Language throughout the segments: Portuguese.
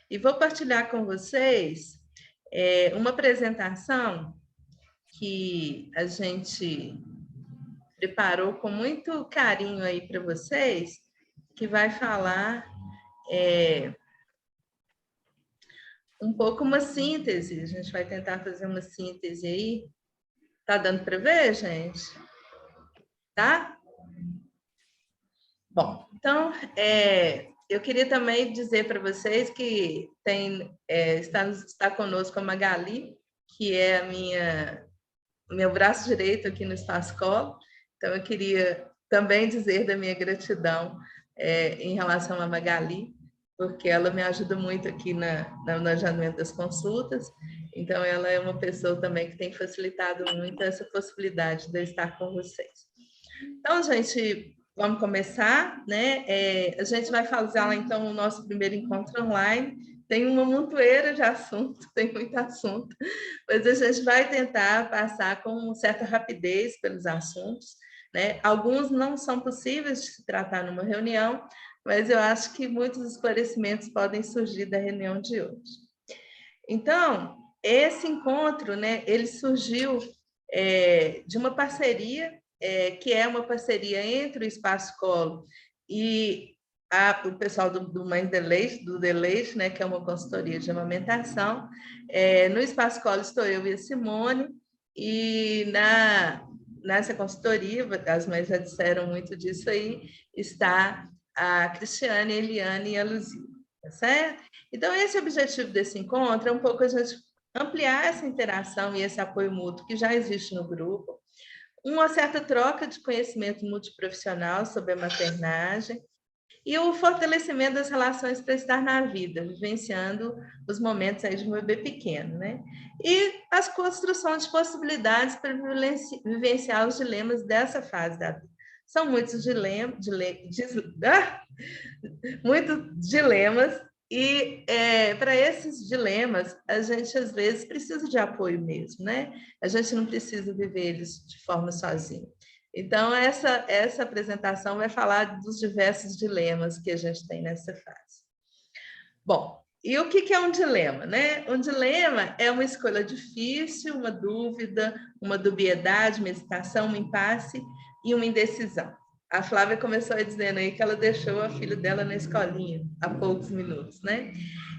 e vou partilhar com vocês uma apresentação que a gente preparou com muito carinho aí para vocês, que vai falar um pouco uma síntese. A gente vai tentar fazer uma síntese aí. Tá dando para ver, gente? Tá? Bom, então, eu queria também dizer para vocês que está conosco a Magali, que é meu braço direito aqui no Espaço Colo. Então, eu queria também dizer da minha gratidão em relação a Magali, porque ela me ajuda muito aqui no agendamento das consultas. Então, ela é uma pessoa também que tem facilitado muito essa possibilidade de eu estar com vocês. Então, gente, vamos começar, né? A gente vai fazer, então, o nosso primeiro encontro online. Tem uma montoeira de assunto, tem muito assunto, mas a gente vai tentar passar com certa rapidez pelos assuntos, né? Alguns não são possíveis de se tratar numa reunião, mas eu acho que muitos esclarecimentos podem surgir da reunião de hoje. Então, esse encontro, né, ele surgiu de uma parceria, que é uma parceria entre o Espaço Colo e o pessoal do Mãe do Deleite, né, que é uma consultoria de amamentação. No Espaço Colo estou eu e a Simone, e nessa consultoria, as mães já disseram muito disso aí, está a Cristiane, a Eliane e a Luzia, tá certo? Então, esse objetivo desse encontro é um pouco a gente ampliar essa interação e esse apoio mútuo que já existe no grupo, uma certa troca de conhecimento multiprofissional sobre a maternagem e o fortalecimento das relações para estar na vida, vivenciando os momentos aí de um bebê pequeno, né? E as construções de possibilidades para vivenciar os dilemas dessa fase da vida. São muitos dilemas, e para esses dilemas, a gente às vezes precisa de apoio mesmo, né? A gente não precisa viver eles de forma sozinha. Então, essa apresentação vai falar dos diversos dilemas que a gente tem nessa fase. Bom, e o que é um dilema, né? Um dilema é uma escolha difícil, uma dúvida, uma dubiedade, uma hesitação, um impasse e uma indecisão. A Flávia começou dizendo aí que ela deixou a filha dela na escolinha há poucos minutos, né?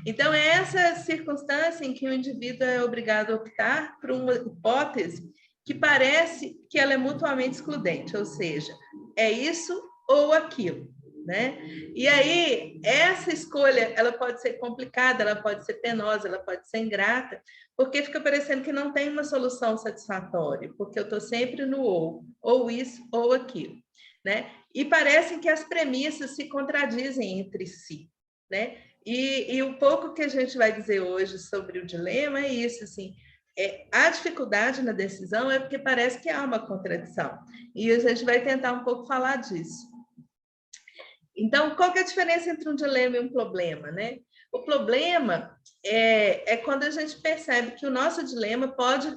Então, é essa circunstância em que o indivíduo é obrigado a optar por uma hipótese que parece que ela é mutuamente excludente, ou seja, é isso ou aquilo, né? E aí, essa escolha, ela pode ser complicada, ela pode ser penosa, ela pode ser ingrata, porque fica parecendo que não tem uma solução satisfatória, porque eu estou sempre no ou isso ou aquilo, né? E parece que as premissas se contradizem entre si, né? E o pouco que a gente vai dizer hoje sobre o dilema é isso, assim, a dificuldade na decisão é porque parece que há uma contradição. E a gente vai tentar um pouco falar disso. Então, qual que é a diferença entre um dilema e um problema, né? O problema é quando a gente percebe que o nosso dilema pode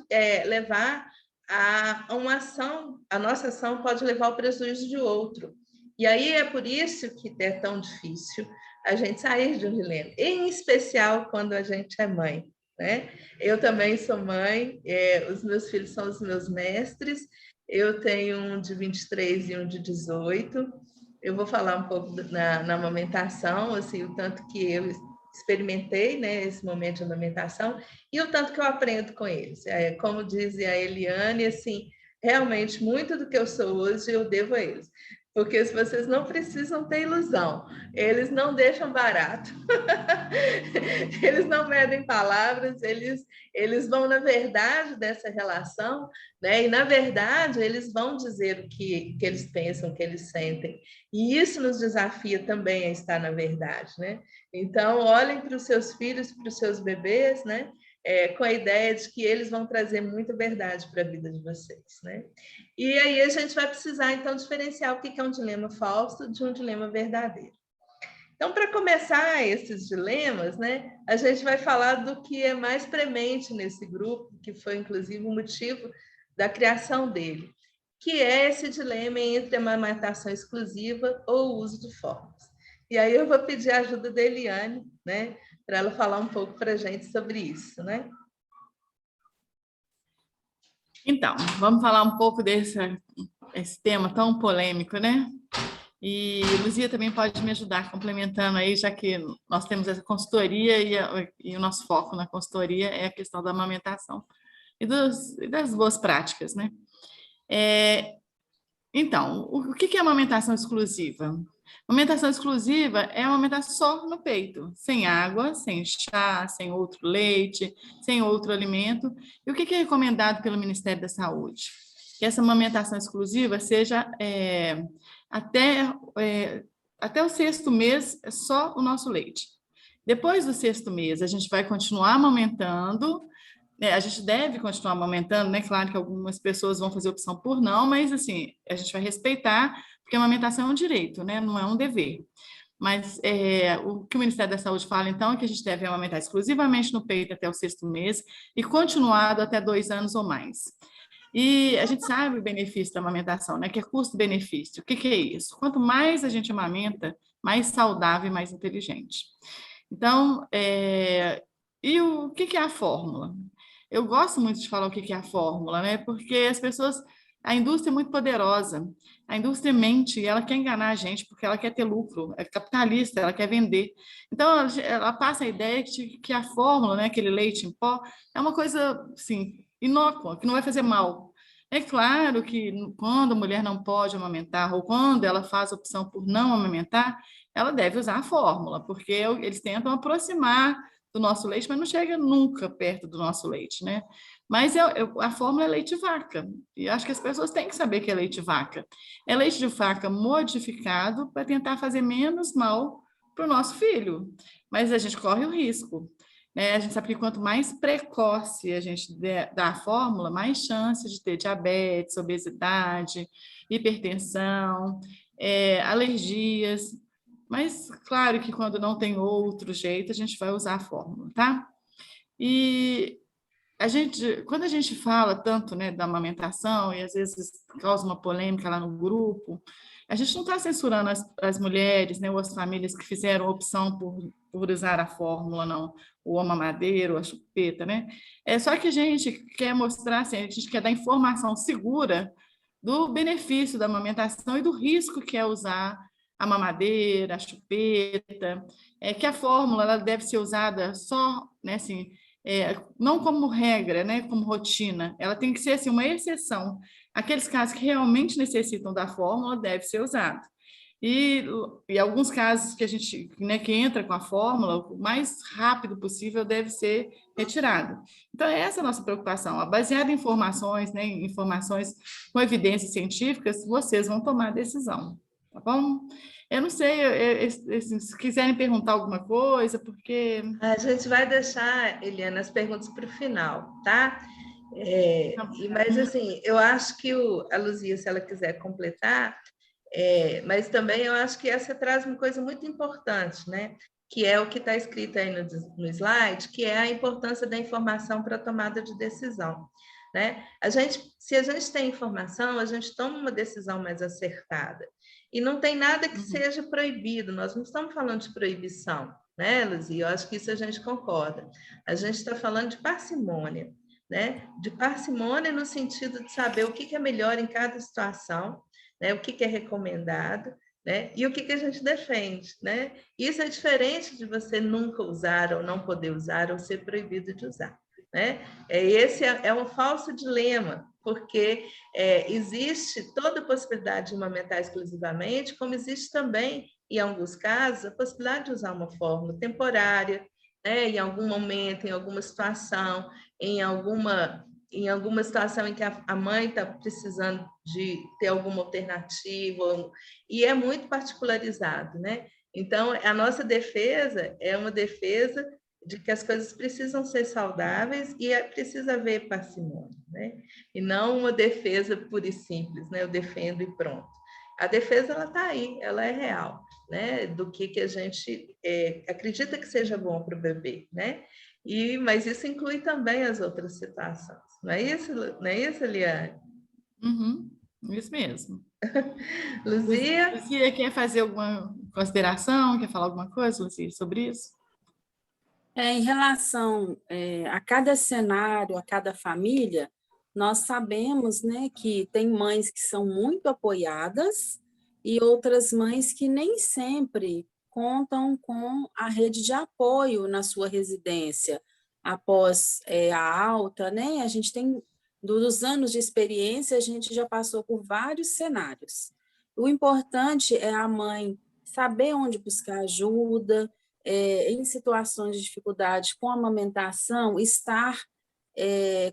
levar a uma ação, a nossa ação pode levar ao prejuízo de outro. E aí é por isso que é tão difícil a gente sair de um dilema, em especial quando a gente é mãe, né? Eu também sou mãe, os meus filhos são os meus mestres, eu tenho um de 23 e um de 18. Eu vou falar um pouco na amamentação, assim, o tanto que eu experimentei, né, esse momento de amamentação, e o tanto que eu aprendo com eles. Como diz a Eliane, assim, realmente, muito do que eu sou hoje eu devo a eles. Porque se vocês não precisam ter ilusão, eles não deixam barato, eles não medem palavras, eles vão na verdade dessa relação, né? E na verdade eles vão dizer o que eles pensam, o que eles sentem. E isso nos desafia também a estar na verdade, né? Então, olhem para os seus filhos, para os seus bebês, né? Com a ideia de que eles vão trazer muita verdade para a vida de vocês, né? E aí a gente vai precisar, então, diferenciar o que é um dilema falso de um dilema verdadeiro. Então, para começar esses dilemas, né, a gente vai falar do que é mais premente nesse grupo, que foi, inclusive, o motivo da criação dele, que é esse dilema entre amamentação exclusiva ou uso de fórmulas. E aí eu vou pedir a ajuda da Eliane, né, para ela falar um pouco para a gente sobre isso, né? Então, vamos falar um pouco esse tema tão polêmico, né? E Luzia também pode me ajudar complementando aí, já que nós temos essa consultoria e o nosso foco na consultoria é a questão da amamentação e das boas práticas, né? Então, o que é amamentação exclusiva? Amamentação exclusiva é amamentar só no peito, sem água, sem chá, sem outro leite, sem outro alimento. E o que é recomendado pelo Ministério da Saúde? Que essa amamentação exclusiva seja até, até o sexto mês, é só o nosso leite. Depois do sexto mês, a gente vai continuar amamentando, a gente deve continuar amamentando, né? Claro que algumas pessoas vão fazer opção por não, mas assim, a gente vai respeitar, porque a amamentação é um direito, né? Não é um dever. Mas o que o Ministério da Saúde fala, então, é que a gente deve amamentar exclusivamente no peito até o sexto mês e continuado até 2 anos ou mais. E a gente sabe o benefício da amamentação, né? Que é custo-benefício. O que é isso? Quanto mais a gente amamenta, mais saudável e mais inteligente. Então, e o que é a fórmula? Eu gosto muito de falar o que é a fórmula, né? Porque as pessoas, a indústria é muito poderosa. A indústria mente e ela quer enganar a gente porque ela quer ter lucro, é capitalista, ela quer vender. Então, ela passa a ideia de que a fórmula, né, aquele leite em pó, é uma coisa, assim, inócua, que não vai fazer mal. É claro que quando a mulher não pode amamentar ou quando ela faz opção por não amamentar, ela deve usar a fórmula, porque eles tentam aproximar do nosso leite, mas não chega nunca perto do nosso leite, né? Mas a fórmula é leite vaca, e acho que as pessoas têm que saber que é leite vaca. É leite de vaca modificado para tentar fazer menos mal para o nosso filho, mas a gente corre o risco. Né? A gente sabe que quanto mais precoce a gente dá a fórmula, mais chance de ter diabetes, obesidade, hipertensão, alergias. Mas, claro que quando não tem outro jeito, a gente vai usar a fórmula, tá? E quando a gente fala tanto, né, da amamentação, e às vezes causa uma polêmica lá no grupo, a gente não está censurando as mulheres, né, ou as famílias que fizeram opção por usar a fórmula, não, ou a mamadeira, ou a chupeta, né? É só que a gente quer mostrar, assim, a gente quer dar informação segura do benefício da amamentação e do risco que é usar a mamadeira, a chupeta, que a fórmula ela deve ser usada só, né, assim, não como regra, né, como rotina, ela tem que ser assim, uma exceção. Aqueles casos que realmente necessitam da fórmula deve ser usado. E alguns casos que a gente, né, que entra com a fórmula, o mais rápido possível deve ser retirado. Então, essa é a nossa preocupação. Baseada em informações, né, em informações com evidências científicas, vocês vão tomar a decisão, tá bom? Eu não sei, se quiserem perguntar alguma coisa, porque... A gente vai deixar, Eliana, as perguntas para o final, tá? Mas, assim, eu acho que a Luzia, se ela quiser completar, mas também eu acho que essa traz uma coisa muito importante, né? Que é o que está escrito aí no slide, que é a importância da informação para a tomada de decisão. Né? Se a gente tem informação, a gente toma uma decisão mais acertada. E não tem nada que seja proibido, nós não estamos falando de proibição, né, Luzia? Eu acho que isso a gente concorda. A gente está falando de parcimônia, né? De parcimônia no sentido de saber o que é melhor em cada situação, né? O que é recomendado, né? E o que a gente defende, né? Isso é diferente de você nunca usar ou não poder usar ou ser proibido de usar. Né? Esse é um falso dilema, porque existe toda a possibilidade de amamentar exclusivamente, como existe também, em alguns casos, a possibilidade de usar uma fórmula temporária, né? Em algum momento, em alguma situação, em alguma situação em que a mãe está precisando de ter alguma alternativa, e é muito particularizado, né? Então, a nossa defesa é uma defesa de que as coisas precisam ser saudáveis e precisa haver parcimônia, né? E não uma defesa pura e simples, né? Eu defendo e pronto. A defesa, ela está aí, ela é real, né? Do que a gente acredita que seja bom para o bebê, né? Mas isso inclui também as outras situações. Não é isso, Eliane? Uhum, isso mesmo. Luzia? Luzia, quer fazer alguma consideração? Quer falar alguma coisa, Luzia, sobre isso? Em relação a cada cenário, a cada família, nós sabemos, né, que tem mães que são muito apoiadas e outras mães que nem sempre contam com a rede de apoio na sua residência após a alta, né? A gente tem, dos anos de experiência, a gente já passou por vários cenários. O importante é a mãe saber onde buscar ajuda, em situações de dificuldade com a amamentação, estar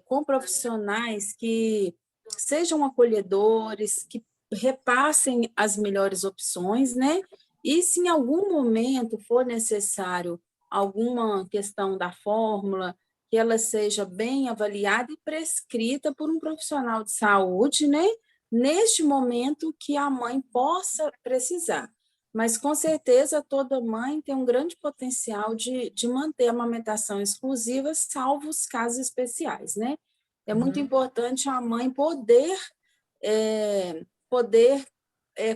com profissionais que sejam acolhedores, que repassem as melhores opções, né? E se em algum momento for necessário alguma questão da fórmula, que ela seja bem avaliada e prescrita por um profissional de saúde, né? Neste momento que a mãe possa precisar. Mas, com certeza, toda mãe tem um grande potencial de manter a amamentação exclusiva, salvo os casos especiais, né? É muito importante a mãe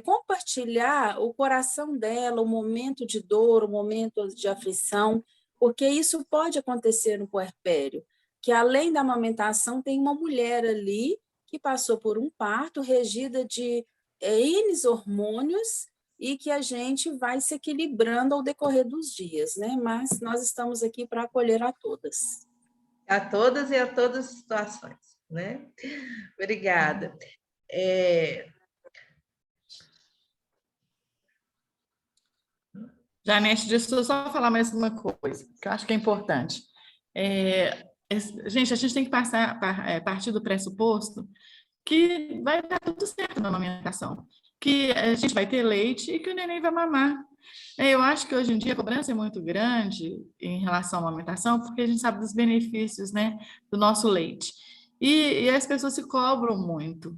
compartilhar o coração dela, o momento de dor, o momento de aflição, porque isso pode acontecer no puerpério, que além da amamentação tem uma mulher ali que passou por um parto regida de N hormônios e que a gente vai se equilibrando ao decorrer dos dias, né? Mas nós estamos aqui para acolher a todas. A todas e a todas as situações, né? Obrigada. Janete, deixa eu só falar mais uma coisa, que eu acho que é importante. Gente, a gente tem que partir do pressuposto que vai dar tudo certo na amamentação, que a gente vai ter leite e que o neném vai mamar. Eu acho que hoje em dia a cobrança é muito grande em relação à amamentação, porque a gente sabe dos benefícios, né, do nosso leite. E as pessoas se cobram muito.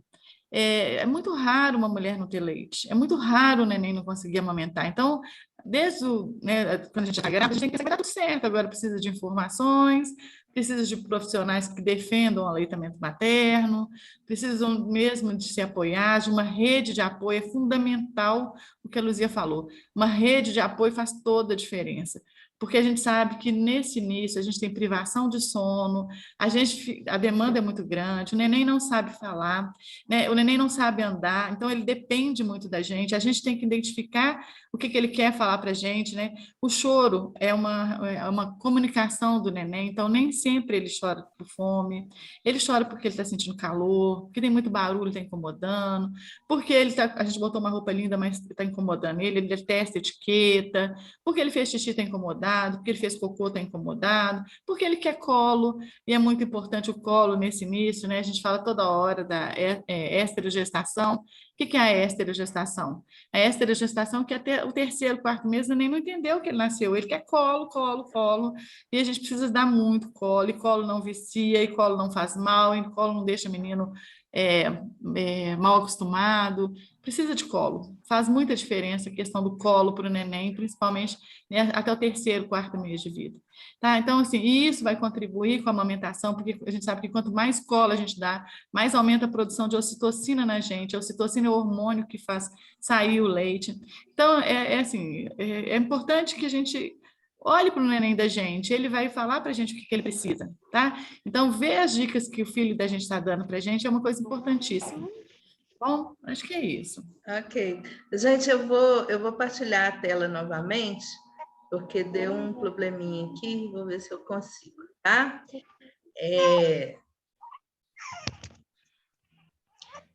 É muito raro uma mulher não ter leite, é muito raro o neném não conseguir amamentar. Então, quando a gente está grávida, a gente tem que pensar que vai dar tudo certo. Agora precisa de informações, precisa de profissionais que defendam o aleitamento materno, precisam mesmo de se apoiar, de uma rede de apoio. É fundamental o que a Luzia falou. Uma rede de apoio faz toda a diferença, porque a gente sabe que nesse início a gente tem privação de sono, a demanda é muito grande, o neném não sabe falar, né? O neném não sabe andar, então ele depende muito da gente. A gente tem que identificar o que ele quer falar para a gente, né? O choro é uma comunicação do neném, então nem sempre ele chora por fome, ele chora porque ele está sentindo calor, porque tem muito barulho, está incomodando, porque a gente botou uma roupa linda, mas está incomodando ele detesta etiqueta, porque ele fez xixi, está incomodado, porque ele fez cocô, está incomodado, porque ele quer colo, e é muito importante o colo nesse início, né? A gente fala toda hora da esterogestação. O que é a esterogestação? A esterogestação que até o terceiro, quarto mês o neném não entendeu que ele nasceu, ele quer colo, colo, colo, e a gente precisa dar muito colo, e colo não vicia, e colo não faz mal, e colo não deixa o menino mal acostumado, precisa de colo. Faz muita diferença a questão do colo para o neném, principalmente, né, até o terceiro, quarto mês de vida. Tá? Então, assim, isso vai contribuir com a amamentação, porque a gente sabe que quanto mais colo a gente dá, mais aumenta a produção de ocitocina na gente. A ocitocina é o hormônio que faz sair o leite. Então, é importante que a gente olhe para o neném da gente, ele vai falar para a gente o que ele precisa, tá? Então, ver as dicas que o filho da gente está dando para a gente é uma coisa importantíssima. Bom, acho que é isso. Ok. Gente, eu vou partilhar a tela novamente, porque deu um probleminha aqui, vou ver se eu consigo, tá?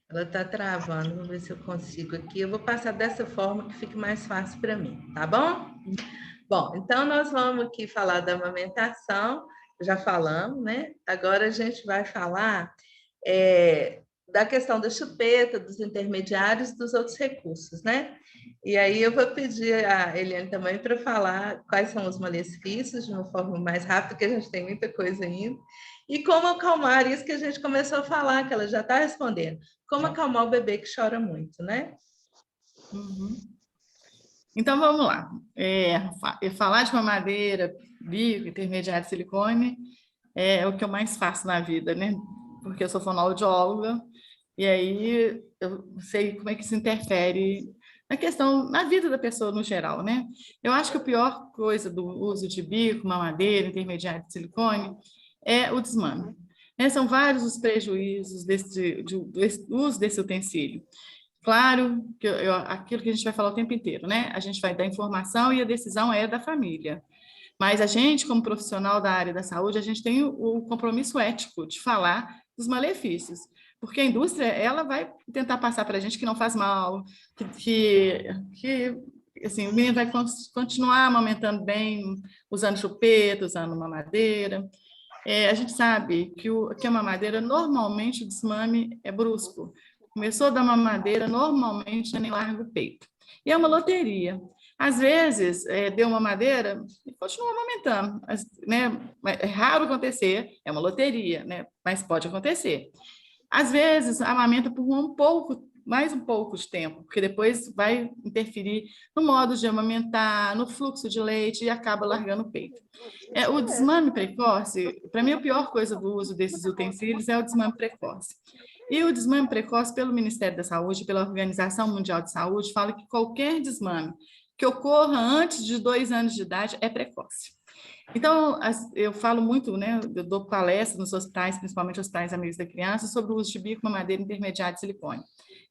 Ela está travando, vou ver se eu consigo aqui. Eu vou passar dessa forma que fique mais fácil para mim, tá bom? Bom, então nós vamos aqui falar da amamentação, já falamos, né? Agora a gente vai falar da questão da chupeta, dos intermediários, dos outros recursos, né? E aí eu vou pedir a Eliane também para falar quais são os malefícios de uma forma mais rápida, que a gente tem muita coisa ainda, e como acalmar isso que a gente começou a falar, que ela já está respondendo, como acalmar o bebê que chora muito, né? Uhum. Então, vamos lá. Falar de mamadeira, bico, intermediário de silicone é o que eu mais faço na vida, né? Porque eu sou fonoaudióloga E aí eu não sei como é que isso interfere na vida da pessoa no geral, né? Eu acho que a pior coisa do uso de bico, mamadeira, intermediário de silicone é o desmame. Né? São vários os prejuízos do uso desse utensílio. Claro que aquilo que a gente vai falar o tempo inteiro, né? A gente vai dar informação e a decisão é da família. Mas a gente, como profissional da área da saúde, a gente tem o compromisso ético de falar dos malefícios, porque a indústria ela vai tentar passar para a gente que não faz mal, que assim, o menino vai continuar amamentando bem, usando chupeta, usando mamadeira. A gente sabe que a mamadeira, normalmente, o desmame é brusco. Começou a dar mamadeira, normalmente, nem larga o peito. E é uma loteria. Às vezes, deu mamadeira e continua amamentando. Né? É raro acontecer, é uma loteria, né? Mas pode acontecer. Às vezes, amamenta por mais um pouco de tempo, porque depois vai interferir no modo de amamentar, no fluxo de leite e acaba largando o peito. O desmame precoce, para mim, a pior coisa do uso desses utensílios é o desmame precoce. E o desmame precoce, pelo Ministério da Saúde, pela Organização Mundial de Saúde, fala que qualquer desmame que ocorra antes de 2 anos de idade é precoce. Então, eu falo muito, né, eu dou palestra nos hospitais, principalmente hospitais amigos da criança, sobre o uso de bico, mamadeira intermediária de silicone.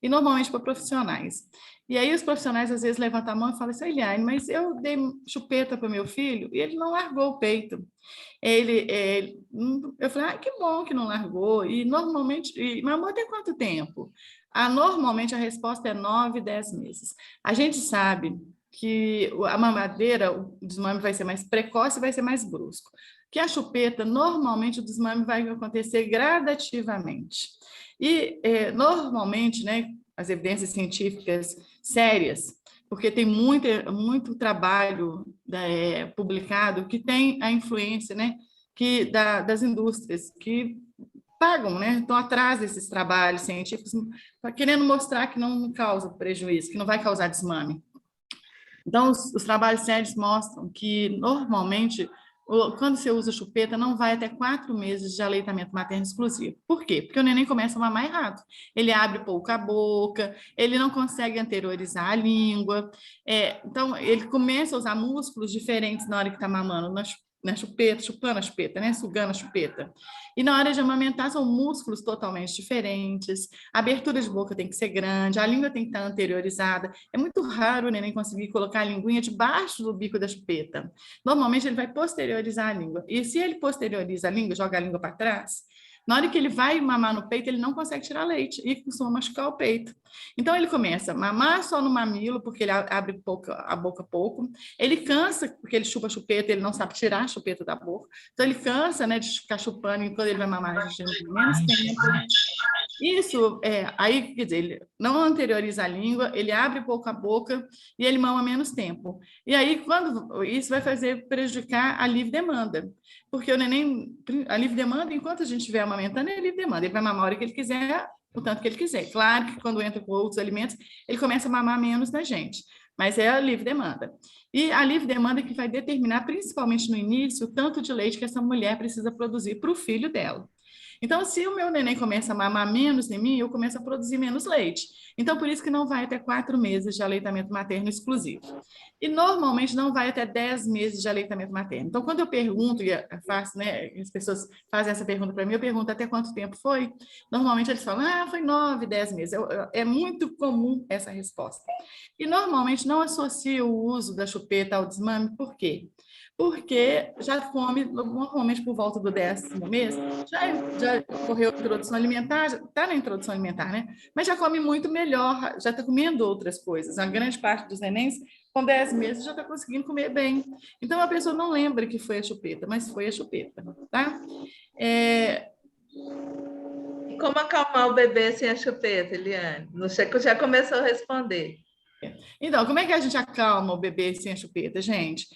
E normalmente para profissionais. E aí os profissionais às vezes levantam a mão e falam assim, Eliane, mas eu dei chupeta para o meu filho e ele não largou o peito. Eu falei, que bom que não largou. E normalmente, mamou até quanto tempo? Normalmente a resposta é 9, 10 meses. A gente sabe que a mamadeira, o desmame vai ser mais precoce, vai ser mais brusco. Que a chupeta, normalmente, o desmame vai acontecer gradativamente. E, normalmente, né, as evidências científicas sérias, porque tem muito trabalho publicado que tem a influência, né, das indústrias que pagam, né, estão atrás desses trabalhos científicos, querendo mostrar que não causa prejuízo, que não vai causar desmame. Então, os trabalhos sérios mostram que, normalmente, quando você usa chupeta, não vai até 4 meses de aleitamento materno exclusivo. Por quê? Porque o neném começa a mamar errado. Ele abre pouco a boca, ele não consegue anteriorizar a língua. Então, ele começa a usar músculos diferentes na hora que está mamando na chupeta, chupando a chupeta, né? Sugando a chupeta. E na hora de amamentar, são músculos totalmente diferentes, a abertura de boca tem que ser grande, a língua tem que estar anteriorizada. É muito raro o neném conseguir colocar a linguinha debaixo do bico da chupeta. Normalmente, ele vai posteriorizar a língua. E se ele posterioriza a língua, joga a língua para trás, na hora que ele vai mamar no peito, ele não consegue tirar leite e costuma machucar o peito. Então, ele começa a mamar só no mamilo, porque ele abre a boca pouco. Ele cansa, porque ele chupa a chupeta, ele não sabe tirar a chupeta da boca. Então, ele cansa, né, de ficar chupando, e quando ele vai mamar, a gente tem menos tempo. Isso, aí, quer dizer, ele não anterioriza a língua, ele abre pouco a boca e ele mama menos tempo. E aí, isso vai prejudicar a livre demanda, porque o neném, a livre demanda, enquanto a gente estiver amamentando, é livre demanda, ele vai mamar a hora que ele quiser, o tanto que ele quiser. Claro que quando entra com outros alimentos, ele começa a mamar menos da gente, mas é a livre demanda. E a livre demanda é que vai determinar, principalmente no início, o tanto de leite que essa mulher precisa produzir para o filho dela. Então, se o meu neném começa a mamar menos em mim, eu começo a produzir menos leite. Então, por isso que não vai até 4 meses de aleitamento materno exclusivo. E, normalmente, não vai até 10 meses de aleitamento materno. Então, quando eu pergunto, e faço, né, as pessoas fazem essa pergunta para mim, eu pergunto até quanto tempo foi. Normalmente, eles falam, foi 9, 10 meses. É muito comum essa resposta. E, normalmente, não associo o uso da chupeta ao desmame. Por quê? Porque já come, normalmente por volta do 10º mês, já ocorreu a introdução alimentar, está na introdução alimentar, né? Mas já come muito melhor, já está comendo outras coisas. A grande parte dos nenéns, com 10 meses, já está conseguindo comer bem. Então, a pessoa não lembra que foi a chupeta, mas foi a chupeta, tá? Como acalmar o bebê sem a chupeta, Eliane? Você já começou a responder. Então, como é que a gente acalma o bebê sem a chupeta, gente?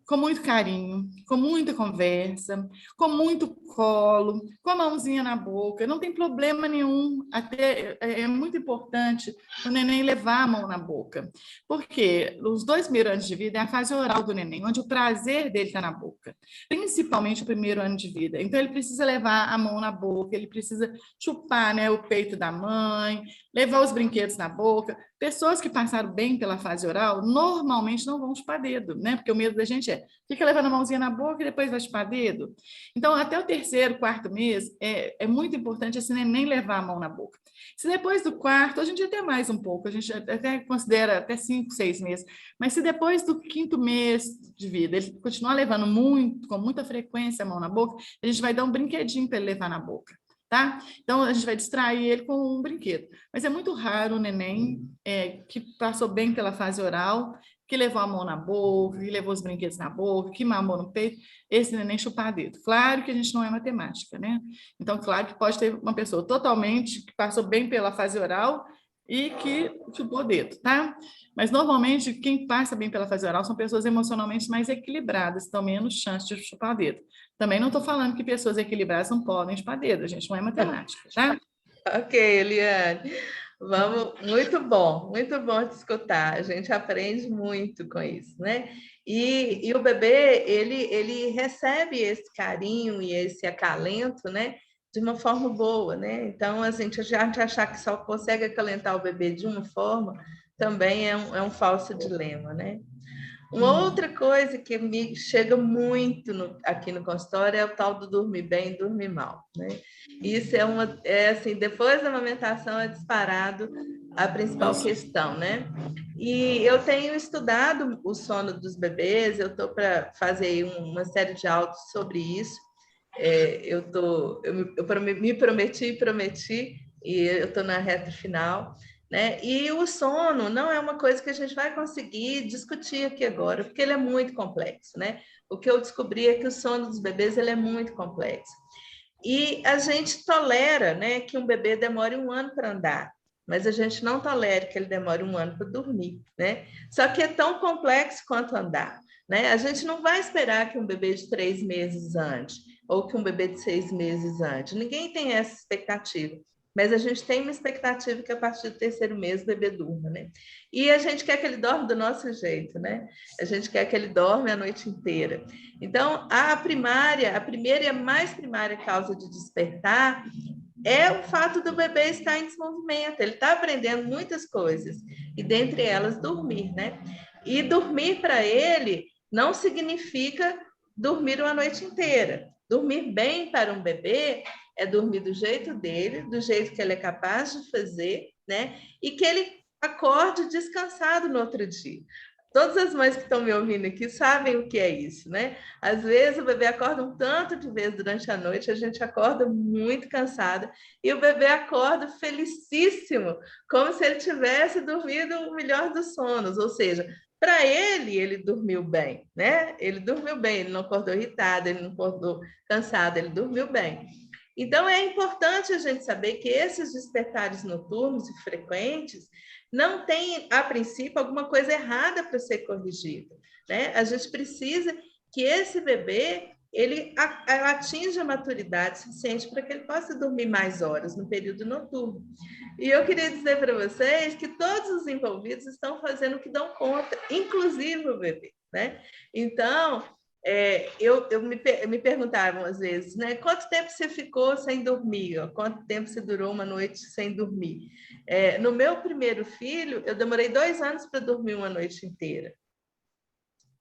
com muito carinho, com muita conversa, com muito colo, com a mãozinha na boca, não tem problema nenhum. Até é muito importante o neném levar a mão na boca, porque os 2 primeiros anos de vida é a fase oral do neném, onde o prazer dele está na boca, principalmente o primeiro ano de vida. Então, ele precisa levar a mão na boca, ele precisa chupar, né, o peito da mãe, levar os brinquedos na boca. Pessoas que passaram bem pela fase oral, normalmente não vão chupar dedo, né? Porque o medo da gente fica levando a mãozinha na boca e depois vai chupar dedo. Então, até o 3º, 4º mês, é muito importante esse neném levar a mão na boca. Se depois do 4º, a gente até mais um pouco, a gente até considera até 5, 6 meses, mas se depois do 5º mês de vida ele continuar levando com muita frequência a mão na boca, a gente vai dar um brinquedinho para ele levar na boca. Tá? Então, a gente vai distrair ele com um brinquedo. Mas é muito raro o neném que passou bem pela fase oral, que levou a mão na boca, que levou os brinquedos na boca, que mamou no peito, esse neném chupar dedo. Claro que a gente não é matemática, né? Então, claro que pode ter uma pessoa totalmente que passou bem pela fase oral e que chupou dedo, tá? Mas, normalmente, quem passa bem pela fase oral são pessoas emocionalmente mais equilibradas, então menos chance de chupar dedo. Também não estou falando que pessoas equilibradas não podem chupar dedo, a gente não é matemática, tá? Ok, Eliane. Muito bom te escutar. A gente aprende muito com isso, né? E o bebê, ele recebe esse carinho e esse acalento, né? De uma forma boa, né? Então, a gente achar que só consegue acalentar o bebê de uma forma também é um falso dilema, né? Uma outra coisa que me chega muito aqui no consultório é o tal do dormir bem e dormir mal, né? Isso é assim, depois da amamentação é disparado a principal questão, né? E eu tenho estudado o sono dos bebês, eu estou para fazer uma série de aulas sobre isso. Eu me prometi, e eu estou na reta final. Né? E o sono não é uma coisa que a gente vai conseguir discutir aqui agora, porque ele é muito complexo, né? O que eu descobri é que o sono dos bebês ele é muito complexo. E a gente tolera, né, que um bebê demore 1 ano para andar, mas a gente não tolera que ele demore 1 ano para dormir, né? Só que é tão complexo quanto andar, né? A gente não vai esperar que um bebê de 3 meses ande, ou que um bebê de 6 meses ande. Ninguém tem essa expectativa. Mas a gente tem uma expectativa que a partir do 3º mês o bebê durma, né? E a gente quer que ele dorme do nosso jeito, né? A gente quer que ele dorme a noite inteira. Então, a primeira e a mais primária causa de despertar é o fato do bebê estar em desenvolvimento. Ele está aprendendo muitas coisas, e dentre elas dormir, né? E dormir para ele não significa dormir uma noite inteira. Dormir bem para um bebê é dormir do jeito dele, do jeito que ele é capaz de fazer, né? E que ele acorde descansado no outro dia. Todas as mães que estão me ouvindo aqui sabem o que é isso, né? Às vezes o bebê acorda um tanto de vezes durante a noite, a gente acorda muito cansada e o bebê acorda felicíssimo, como se ele tivesse dormido o melhor dos sonos, ou seja, para ele dormiu bem, né? Ele dormiu bem, ele não acordou irritado, ele não acordou cansado, ele dormiu bem. Então, é importante a gente saber que esses despertares noturnos e frequentes não tem, a princípio, alguma coisa errada para ser corrigida, né? A gente precisa que esse bebê ele atinja a maturidade suficiente para que ele possa dormir mais horas no período noturno. E eu queria dizer para vocês que todos os envolvidos estão fazendo o que dão conta, inclusive o bebê, né? Então, me perguntavam às vezes, né? Quanto tempo você ficou sem dormir? Ó? Quanto tempo você durou uma noite sem dormir? No meu primeiro filho, eu demorei 2 anos para dormir uma noite inteira.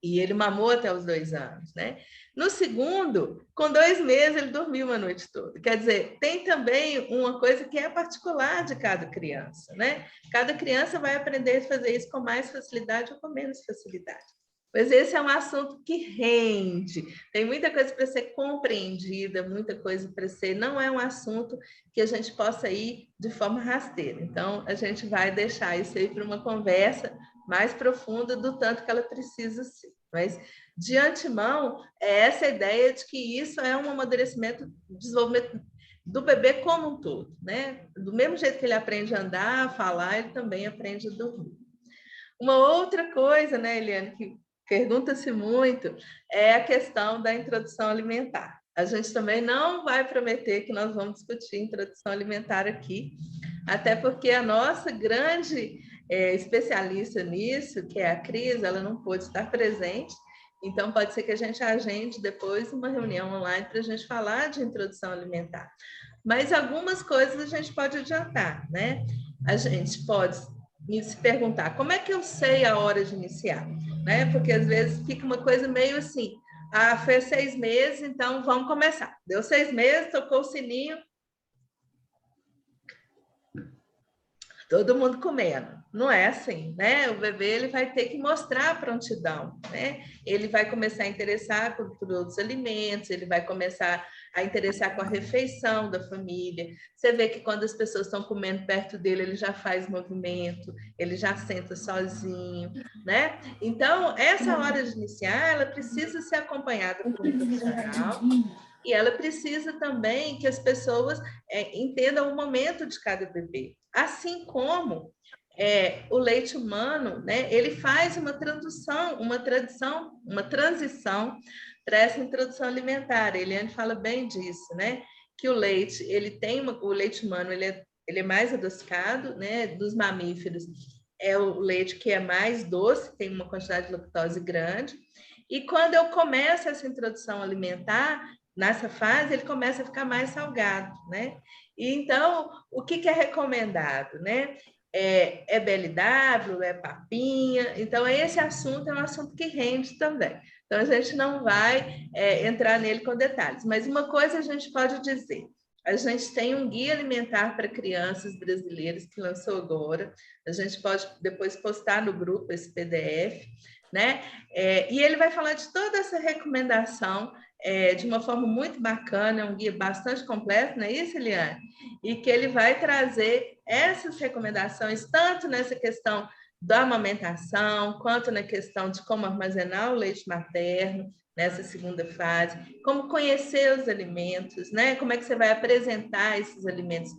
E ele mamou até os 2 anos, né? No segundo, com 2 meses, ele dormiu uma noite toda. Quer dizer, tem também uma coisa que é particular de cada criança, né? Cada criança vai aprender a fazer isso com mais facilidade ou com menos facilidade. Mas esse é um assunto que rende, tem muita coisa para ser compreendida, muita coisa para ser... Não é um assunto que a gente possa ir de forma rasteira. Então, a gente vai deixar isso aí para uma conversa mais profunda do tanto que ela precisa ser. Mas, de antemão, é essa ideia de que isso é um amadurecimento, desenvolvimento do bebê como um todo, né? Do mesmo jeito que ele aprende a andar, a falar, ele também aprende a dormir. Uma outra coisa, né, Eliane, que pergunta-se muito é a questão da introdução alimentar. A gente também não vai prometer que nós vamos discutir introdução alimentar aqui, até porque a nossa grande especialista nisso, que é a Cris, ela não pôde estar presente, então pode ser que a gente agende depois uma reunião online para a gente falar de introdução alimentar. Mas algumas coisas a gente pode adiantar, né? A gente pode se perguntar, como é que eu sei a hora de iniciar? Né? Porque às vezes fica uma coisa meio assim, foi 6 meses, então vamos começar. Deu 6 meses, tocou o sininho, todo mundo comendo. Não é assim, né? O bebê ele vai ter que mostrar a prontidão, né? Ele vai começar a interessar por outros alimentos, ele vai começar a interessar com a refeição da família. Você vê que quando as pessoas estão comendo perto dele, ele já faz movimento, ele já senta sozinho, né? Então, essa hora de iniciar, ela precisa ser acompanhada por um profissional. E ela precisa também que as pessoas entendam o momento de cada bebê. Assim como o leite humano, né, ele faz uma transição para essa introdução alimentar. A Eliane fala bem disso, né? Que o leite, o leite humano, ele é mais adocicado, né? Dos mamíferos, é o leite que é mais doce, tem uma quantidade de lactose grande. E quando eu começo essa introdução alimentar, nessa fase, ele começa a ficar mais salgado, né? E então, o que é recomendado, né? É BLW, é papinha. Então, esse assunto é um assunto que rende também. Então, a gente não vai entrar nele com detalhes. Mas uma coisa a gente pode dizer. A gente tem um guia alimentar para crianças brasileiras que lançou agora. A gente pode depois postar no grupo esse PDF, né? E ele vai falar de toda essa recomendação de uma forma muito bacana, é um guia bastante completo, não é isso, Eliane? E que ele vai trazer essas recomendações, tanto nessa questão da amamentação, quanto na questão de como armazenar o leite materno nessa segunda fase, como conhecer os alimentos, né? Como é que você vai apresentar esses alimentos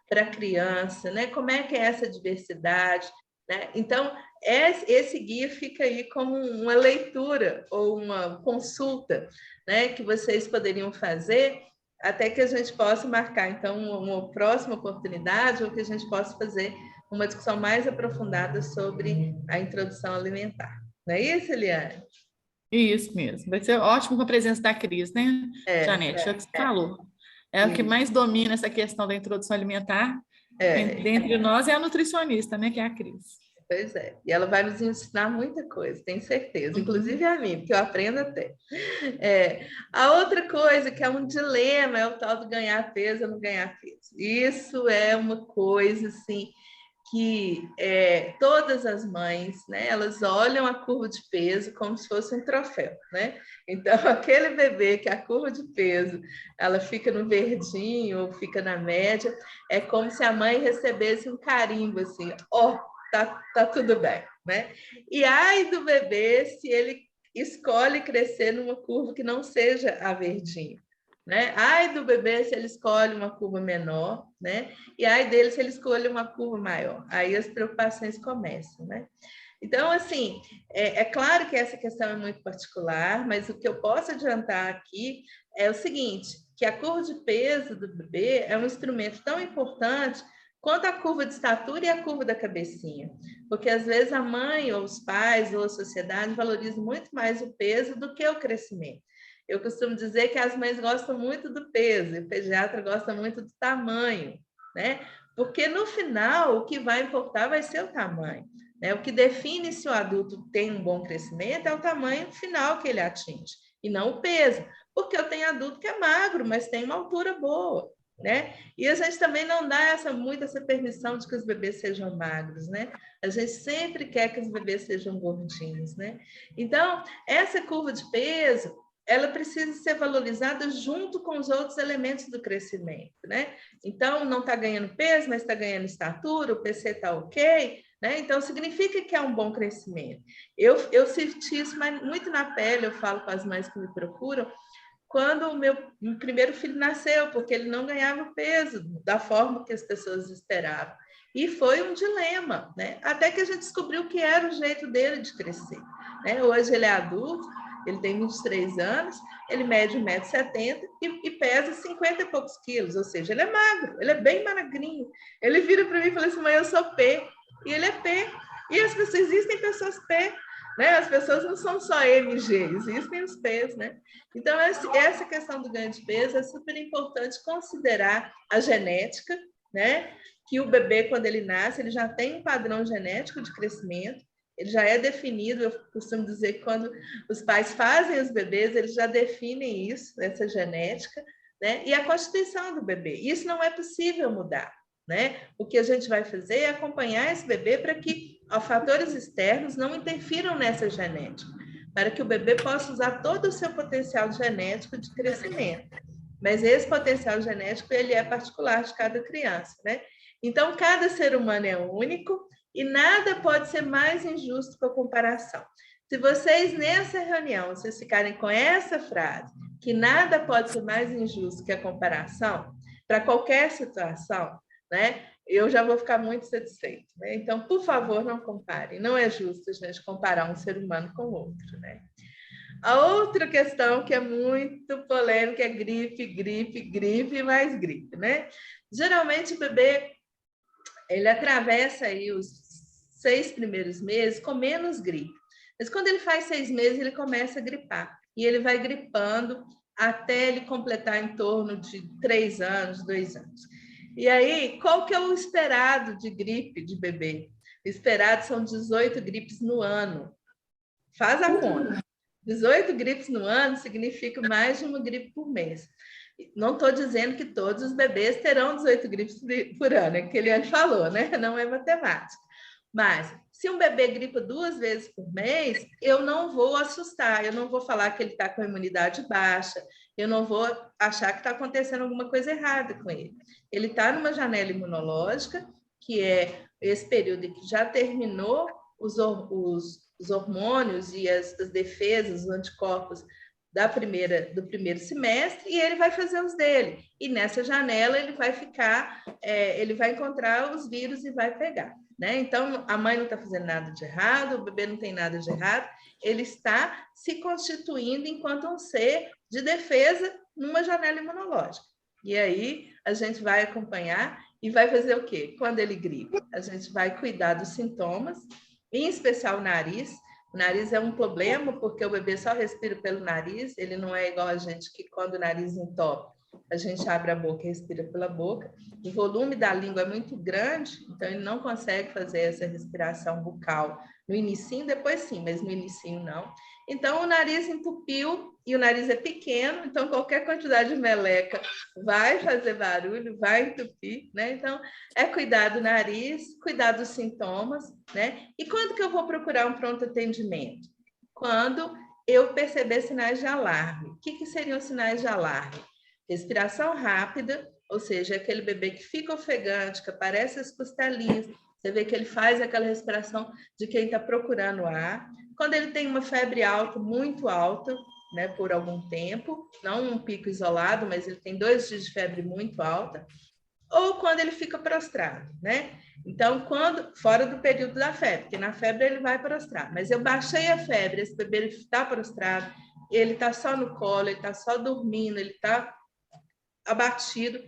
para a criança, né? Como é que é essa diversidade, né? Então, esse guia fica aí como uma leitura ou uma consulta, né, que vocês poderiam fazer até que a gente possa marcar, então, uma próxima oportunidade ou que a gente possa fazer uma discussão mais aprofundada sobre a introdução alimentar. Não é isso, Eliane? Isso mesmo. Vai ser ótimo com a presença da Cris, né, Janete? É o que você falou. É o que mais domina essa questão da introdução alimentar. Dentre nós é a nutricionista, né, que é a Cris. Pois é. E ela vai nos ensinar muita coisa, tenho certeza. Inclusive a mim, porque eu aprendo até. A outra coisa que é um dilema é o tal do ganhar peso ou não ganhar peso. Isso é uma coisa, assim, que todas as mães, né, elas olham a curva de peso como se fosse um troféu, né? Então, aquele bebê que a curva de peso, ela fica no verdinho ou fica na média, é como se a mãe recebesse um carimbo, assim, tá tudo bem, né? E ai do bebê se ele escolhe crescer numa curva que não seja a verdinho, né? Ai do bebê se ele escolhe uma curva menor, né? E ai dele se ele escolhe uma curva maior. Aí as preocupações começam, né? Então, assim, é claro que essa questão é muito particular, mas o que eu posso adiantar aqui é o seguinte, que a curva de peso do bebê é um instrumento tão importante quanto a curva de estatura e a curva da cabecinha. Porque, às vezes, a mãe, ou os pais, ou a sociedade valorizam muito mais o peso do que o crescimento. Eu costumo dizer que as mães gostam muito do peso, e o pediatra gosta muito do tamanho, né? Porque, no final, o que vai importar vai ser o tamanho, né? O que define se o adulto tem um bom crescimento é o tamanho final que ele atinge, e não o peso. Porque eu tenho adulto que é magro, mas tem uma altura boa, né? E a gente também não dá muito essa permissão de que os bebês sejam magros, né? A gente sempre quer que os bebês sejam gordinhos, né? Então, essa curva de peso, ela precisa ser valorizada junto com os outros elementos do crescimento, né? Então, não está ganhando peso, mas está ganhando estatura, o PC está ok, né? Então, significa que é um bom crescimento. Eu senti isso muito na pele, eu falo com as mães que me procuram, quando o meu primeiro filho nasceu, porque ele não ganhava peso da forma que as pessoas esperavam. E foi um dilema, né? Até que a gente descobriu que era o jeito dele de crescer. né? Hoje ele é adulto, ele tem 23 anos, ele mede 1,70 m e pesa 50 e poucos quilos, ou seja, ele é magro, ele é bem magrinho. Ele vira para mim e fala assim, mãe, eu sou P, e ele é P. E as pessoas, existem pessoas P, né? As pessoas não são só MG, existem os P's, né? Então, essa questão do ganho de peso é super importante considerar a genética, né? Que o bebê, quando ele nasce, ele já tem um padrão genético de crescimento, ele já é definido. Eu costumo dizer que quando os pais fazem os bebês, eles já definem isso, essa genética, né? E a constituição do bebê. Isso não é possível mudar, né? O que a gente vai fazer é acompanhar esse bebê para que os fatores externos não interfiram nessa genética, para que o bebê possa usar todo o seu potencial genético de crescimento. Mas esse potencial genético, ele é particular de cada criança, né? Então, cada ser humano é único e nada pode ser mais injusto que a comparação. Se vocês, nessa reunião, vocês ficarem com essa frase, que nada pode ser mais injusto que a comparação, para qualquer situação, né? Eu já vou ficar muito satisfeito, né? Então, por favor, não comparem. Não é justo a gente comparar um ser humano com o outro, né? A outra questão que é muito polêmica é gripe, gripe, gripe e mais gripe, né? Geralmente o bebê, ele atravessa aí os 6 primeiros meses com menos gripe. Mas quando ele faz 6 meses, ele começa a gripar. E ele vai gripando até ele completar em torno de 3 anos, 2 anos. E aí, qual que é o esperado de gripe de bebê? O esperado são 18 gripes no ano. Faz a conta. 18 gripes no ano significa mais de uma gripe por mês. Não estou dizendo que todos os bebês terão 18 gripes por ano, é o que ele falou, né? Não é matemática. Mas, se um bebê gripa 2 vezes por mês, eu não vou assustar, eu não vou falar que ele está com a imunidade baixa, eu não vou achar que está acontecendo alguma coisa errada com ele. Ele está numa janela imunológica, que é esse período em que já terminou os hormônios e as defesas, os anticorpos do primeiro semestre, e ele vai fazer os dele. E nessa janela ele vai ficar, ele vai encontrar os vírus e vai pegar, né? Então, a mãe não está fazendo nada de errado, o bebê não tem nada de errado, ele está se constituindo enquanto um ser de defesa numa janela imunológica. E aí a gente vai acompanhar e vai fazer o quê? Quando ele gripa, a gente vai cuidar dos sintomas, em especial o nariz. O nariz é um problema porque o bebê só respira pelo nariz, ele não é igual a gente que quando o nariz entope, a gente abre a boca e respira pela boca. O volume da língua é muito grande, então ele não consegue fazer essa respiração bucal no inicinho, depois sim, mas no inicinho não. Então o nariz entupiu e o nariz é pequeno, então qualquer quantidade de meleca vai fazer barulho, vai entupir, né? Então é cuidar do nariz, cuidar dos sintomas, né? E quando que eu vou procurar um pronto atendimento? Quando eu perceber sinais de alarme. O que seriam os sinais de alarme? Respiração rápida, ou seja, aquele bebê que fica ofegante, que aparece as costelinhas, você vê que ele faz aquela respiração de quem está procurando ar. Quando ele tem uma febre alta, muito alta, né, por algum tempo, não um pico isolado, mas ele tem 2 dias de febre muito alta, ou quando ele fica prostrado, né? Então, fora do período da febre, porque na febre ele vai prostrar, mas eu baixei a febre, esse bebê ele está prostrado, ele está só no colo, ele está só dormindo, ele está abatido.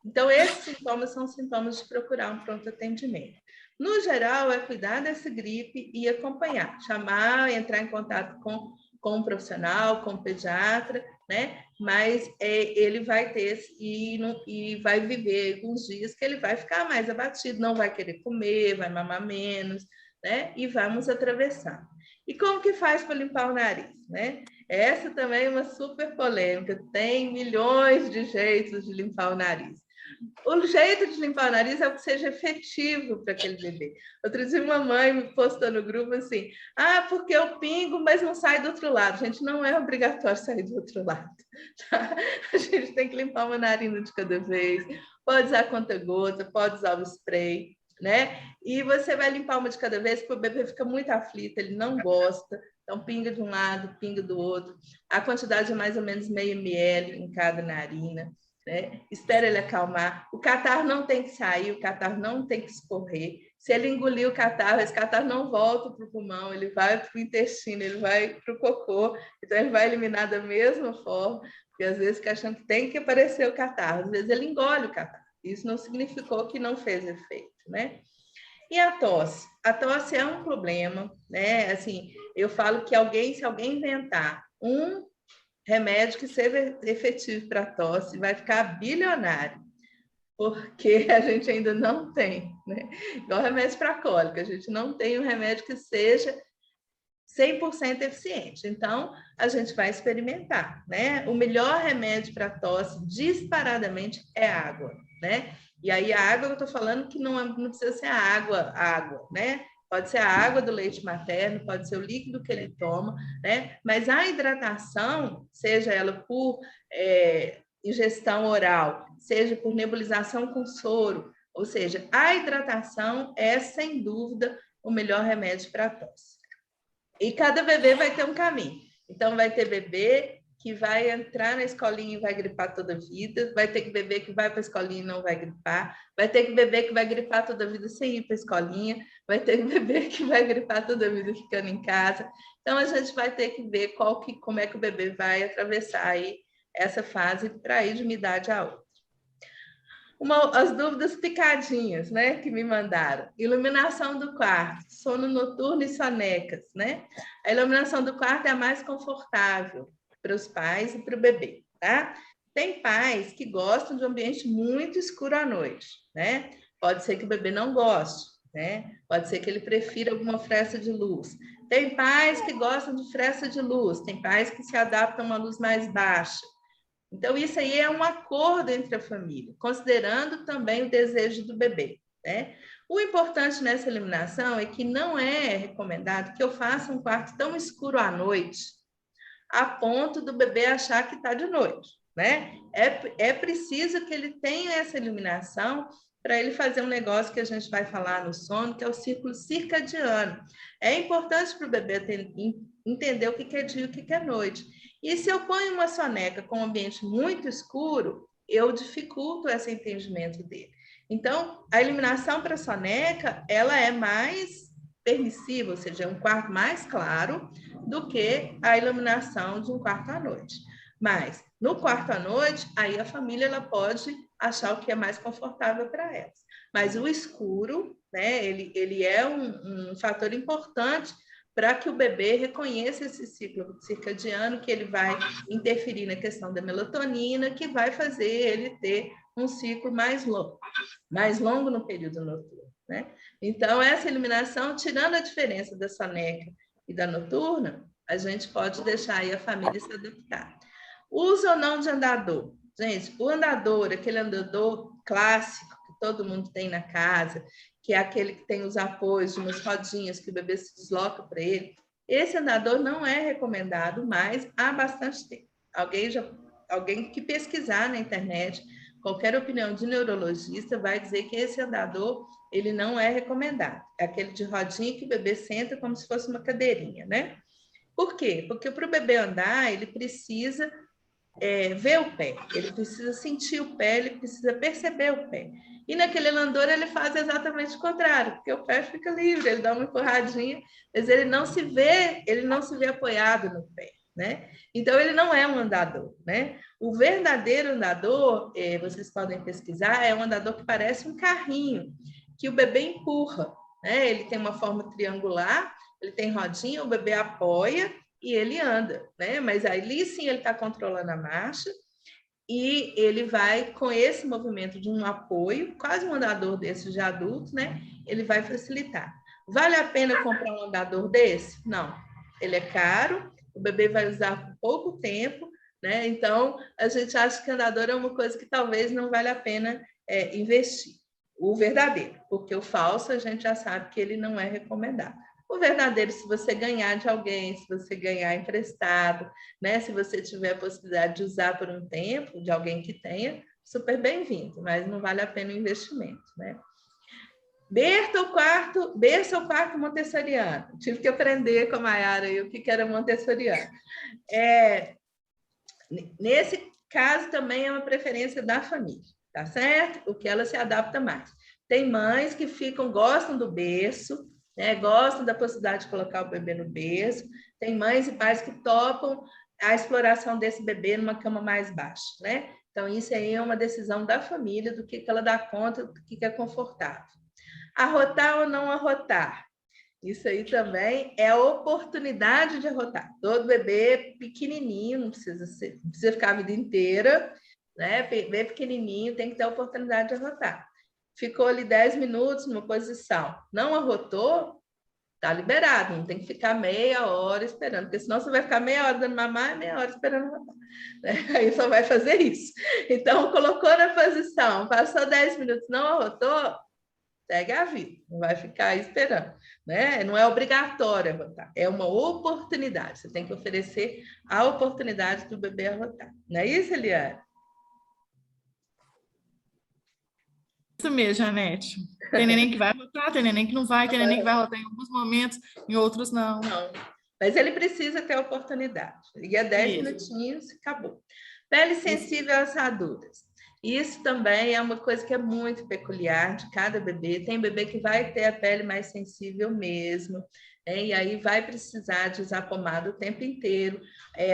Então, esses sintomas são sintomas de procurar um pronto atendimento. No geral, é cuidar dessa gripe e acompanhar, chamar, entrar em contato com um profissional, com um pediatra, né? Mas ele vai ter e vai viver alguns dias que ele vai ficar mais abatido, não vai querer comer, vai mamar menos, né? E vamos atravessar. E como que faz para limpar o nariz, né? Essa também é uma super polêmica, tem milhões de jeitos de limpar o nariz. O jeito de limpar o nariz é o que seja efetivo para aquele bebê. Outro dia uma mãe me postou no grupo assim, porque eu pingo, mas não sai do outro lado. Gente, não é obrigatório sair do outro lado. Tá? A gente tem que limpar uma narina de cada vez, pode usar conta-gota, pode usar o spray, né? E você vai limpar uma de cada vez, porque o bebê fica muito aflito, ele não gosta. Então, pinga de um lado, pinga do outro. A quantidade é mais ou menos meio ml em cada narina, né? Espera ele acalmar. O catarro não tem que sair, o catarro não tem que escorrer. Se ele engolir o catarro, esse catarro não volta para o pulmão, ele vai para o intestino, ele vai para o cocô, então ele vai eliminar da mesma forma, porque às vezes fica achando que tem que aparecer o catarro, às vezes ele engole o catarro. Isso não significou que não fez efeito, né? E a tosse? A tosse é um problema, né? Assim, eu falo que se alguém inventar um remédio que seja efetivo para tosse, vai ficar bilionário, porque a gente ainda não tem, né? Igual remédio para cólica, a gente não tem um remédio que seja 100% eficiente. Então, a gente vai experimentar, né? O melhor remédio para tosse, disparadamente, é água, né? E aí, a água, eu estou falando que não precisa ser a água, né? Pode ser a água do leite materno, pode ser o líquido que ele toma, né? Mas a hidratação, seja ela por ingestão oral, seja por nebulização com soro, ou seja, a hidratação é, sem dúvida, o melhor remédio para a tosse. E cada bebê vai ter um caminho. Então, vai ter bebê que vai entrar na escolinha e vai gripar toda a vida, vai ter bebê que vai para a escolinha e não vai gripar, vai ter bebê que vai gripar toda a vida sem ir para a escolinha, vai ter bebê que vai gripar toda a vida ficando em casa. Então, a gente vai ter que ver como é que o bebê vai atravessar aí essa fase para ir de uma idade a outra. As dúvidas picadinhas, né, que me mandaram. Iluminação do quarto, sono noturno e sonecas, né? A iluminação do quarto é a mais confortável para os pais e para o bebê, tá? Tem pais que gostam de um ambiente muito escuro à noite, né? Pode ser que o bebê não goste, né? Pode ser que ele prefira alguma fresta de luz. Tem pais que gostam de fresta de luz, tem pais que se adaptam a uma luz mais baixa. Então, isso aí é um acordo entre a família, considerando também o desejo do bebê, né? O importante nessa iluminação é que não é recomendado que eu faça um quarto tão escuro à noite, a ponto do bebê achar que está de noite, né? É preciso que ele tenha essa iluminação para ele fazer um negócio que a gente vai falar no sono, que é o círculo circadiano. É importante para o bebê entender o que é dia e o que é noite. E se eu ponho uma soneca com um ambiente muito escuro, eu dificulto esse entendimento dele. Então, a iluminação para a soneca, ela é mais permissiva, ou seja, é um quarto mais claro do que a iluminação de um quarto à noite. Mas, no quarto à noite, aí a família ela pode achar o que é mais confortável para elas. Mas o escuro, né, ele é um fator importante para que o bebê reconheça esse ciclo circadiano, que ele vai interferir na questão da melatonina, que vai fazer ele ter um ciclo mais longo no período noturno, né? Então, essa iluminação, tirando a diferença da soneca e da noturna, a gente pode deixar aí a família se adaptar. Uso ou não de andador? Gente, o andador, aquele andador clássico que todo mundo tem na casa, que é aquele que tem os apoios de umas rodinhas que o bebê se desloca para ele, esse andador não é recomendado mais há bastante tempo. Alguém que pesquisar na internet, qualquer opinião de neurologista vai dizer que esse andador ele não é recomendado. É aquele de rodinha que o bebê senta como se fosse uma cadeirinha, né? Por quê? Porque para o bebê andar, ele precisa ver o pé, ele precisa sentir o pé, ele precisa perceber o pé. E naquele andador ele faz exatamente o contrário, porque o pé fica livre, ele dá uma empurradinha, mas ele não se vê apoiado no pé, né? Então ele não é um andador, né? O verdadeiro andador, vocês podem pesquisar, é um andador que parece um carrinho, que o bebê empurra, né? Ele tem uma forma triangular, ele tem rodinha, o bebê apoia e ele anda, né? Mas ali sim ele está controlando a marcha e ele vai, com esse movimento de um apoio, quase um andador desse de adulto, né? Ele vai facilitar. Vale a pena comprar um andador desse? Não. Ele é caro, o bebê vai usar por pouco tempo, né? Então, a gente acha que andador é uma coisa que talvez não vale a pena investir. O verdadeiro, porque o falso a gente já sabe que ele não é recomendado. O verdadeiro, se você ganhar de alguém, se você ganhar emprestado, né? Se você tiver a possibilidade de usar por um tempo, de alguém que tenha, super bem-vindo, mas não vale a pena o investimento, né? Berço ou quarto montessoriano? Tive que aprender com a Mayara aí o que era montessoriano. Nesse caso, também é uma preferência da família, tá certo? O que ela se adapta mais. Tem mães que gostam do berço, né? Gostam da possibilidade de colocar o bebê no berço. Tem mães e pais que topam a exploração desse bebê numa cama mais baixa, né? Então, isso aí é uma decisão da família, do que ela dá conta, do que é confortável. Arrotar ou não arrotar? Isso aí também é a oportunidade de arrotar. Todo bebê pequenininho, não precisa ficar a vida inteira, né? Bebê pequenininho tem que ter a oportunidade de arrotar. Ficou ali 10 minutos numa posição, não arrotou, tá liberado, não tem que ficar meia hora esperando, porque senão você vai ficar meia hora dando mamar e meia hora esperando arrotar. Né? Aí só vai fazer isso. Então, colocou na posição, passou 10 minutos, não arrotou, segue a vida, não vai ficar aí esperando, né? Não é obrigatório arrotar, é uma oportunidade. Você tem que oferecer a oportunidade do bebê arrotar. Não é isso, Eliane? Isso mesmo, Janete. Tem neném que vai arrotar, tem neném que não vai, tem neném que vai arrotar em alguns momentos, em outros não. Não, mas ele precisa ter a oportunidade. E é 10 minutinhos e acabou. Pele sensível às assaduras. Isso também é uma coisa que é muito peculiar de cada bebê. Tem bebê que vai ter a pele mais sensível mesmo, né? E aí vai precisar de usar pomada o tempo inteiro.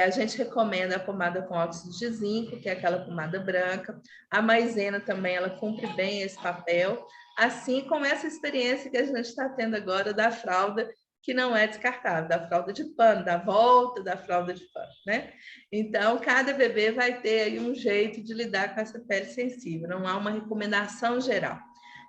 A gente recomenda a pomada com óxido de zinco, que é aquela pomada branca. A maisena também, ela cumpre bem esse papel. Assim como essa experiência que a gente está tendo agora da fralda, que não é descartável, da fralda de pano, da volta da fralda de pano, né? Então, cada bebê vai ter aí um jeito de lidar com essa pele sensível, não há uma recomendação geral.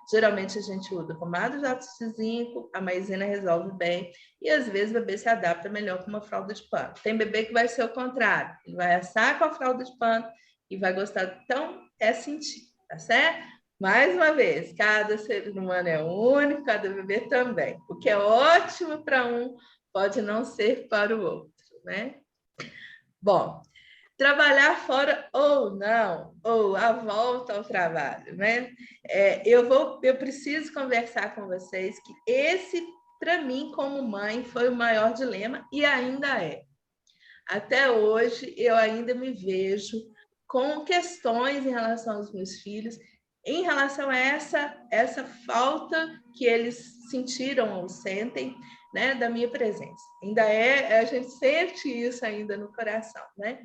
Geralmente a gente usa pomada de óxido de zinco, a maisena resolve bem, e às vezes o bebê se adapta melhor com uma fralda de pano. Tem bebê que vai ser o contrário, ele vai assar com a fralda de pano e vai gostar, então é sentir, tá certo? Mais uma vez, cada ser humano é único, cada bebê também. O que é ótimo para um pode não ser para o outro, né? Bom, trabalhar fora ou não, ou a volta ao trabalho, né? Eu preciso conversar com vocês que esse, para mim, como mãe, foi o maior dilema e ainda é. Até hoje, eu ainda me vejo com questões em relação aos meus filhos, em relação a essa falta que eles sentiram ou sentem, né, da minha presença. Ainda a gente sente isso ainda no coração, né?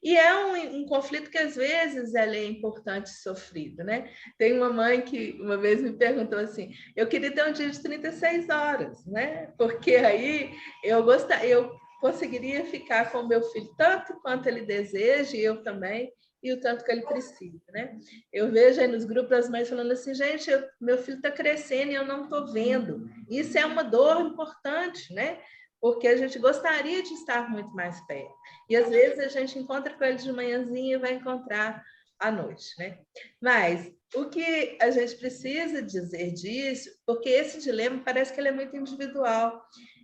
E é um conflito que, às vezes, ele é importante e sofrido, né? Tem uma mãe que uma vez me perguntou assim, eu queria ter um dia de 36 horas, né? Porque aí eu conseguiria ficar com o meu filho tanto quanto ele deseja, e eu também, e o tanto que ele precisa, né? Eu vejo aí nos grupos as mães falando assim, gente, meu filho está crescendo e eu não estou vendo. Isso é uma dor importante, né? Porque a gente gostaria de estar muito mais perto. E às vezes a gente encontra com ele de manhãzinha e vai encontrar à noite, né? Mas o que a gente precisa dizer disso, porque esse dilema parece que ele é muito individual.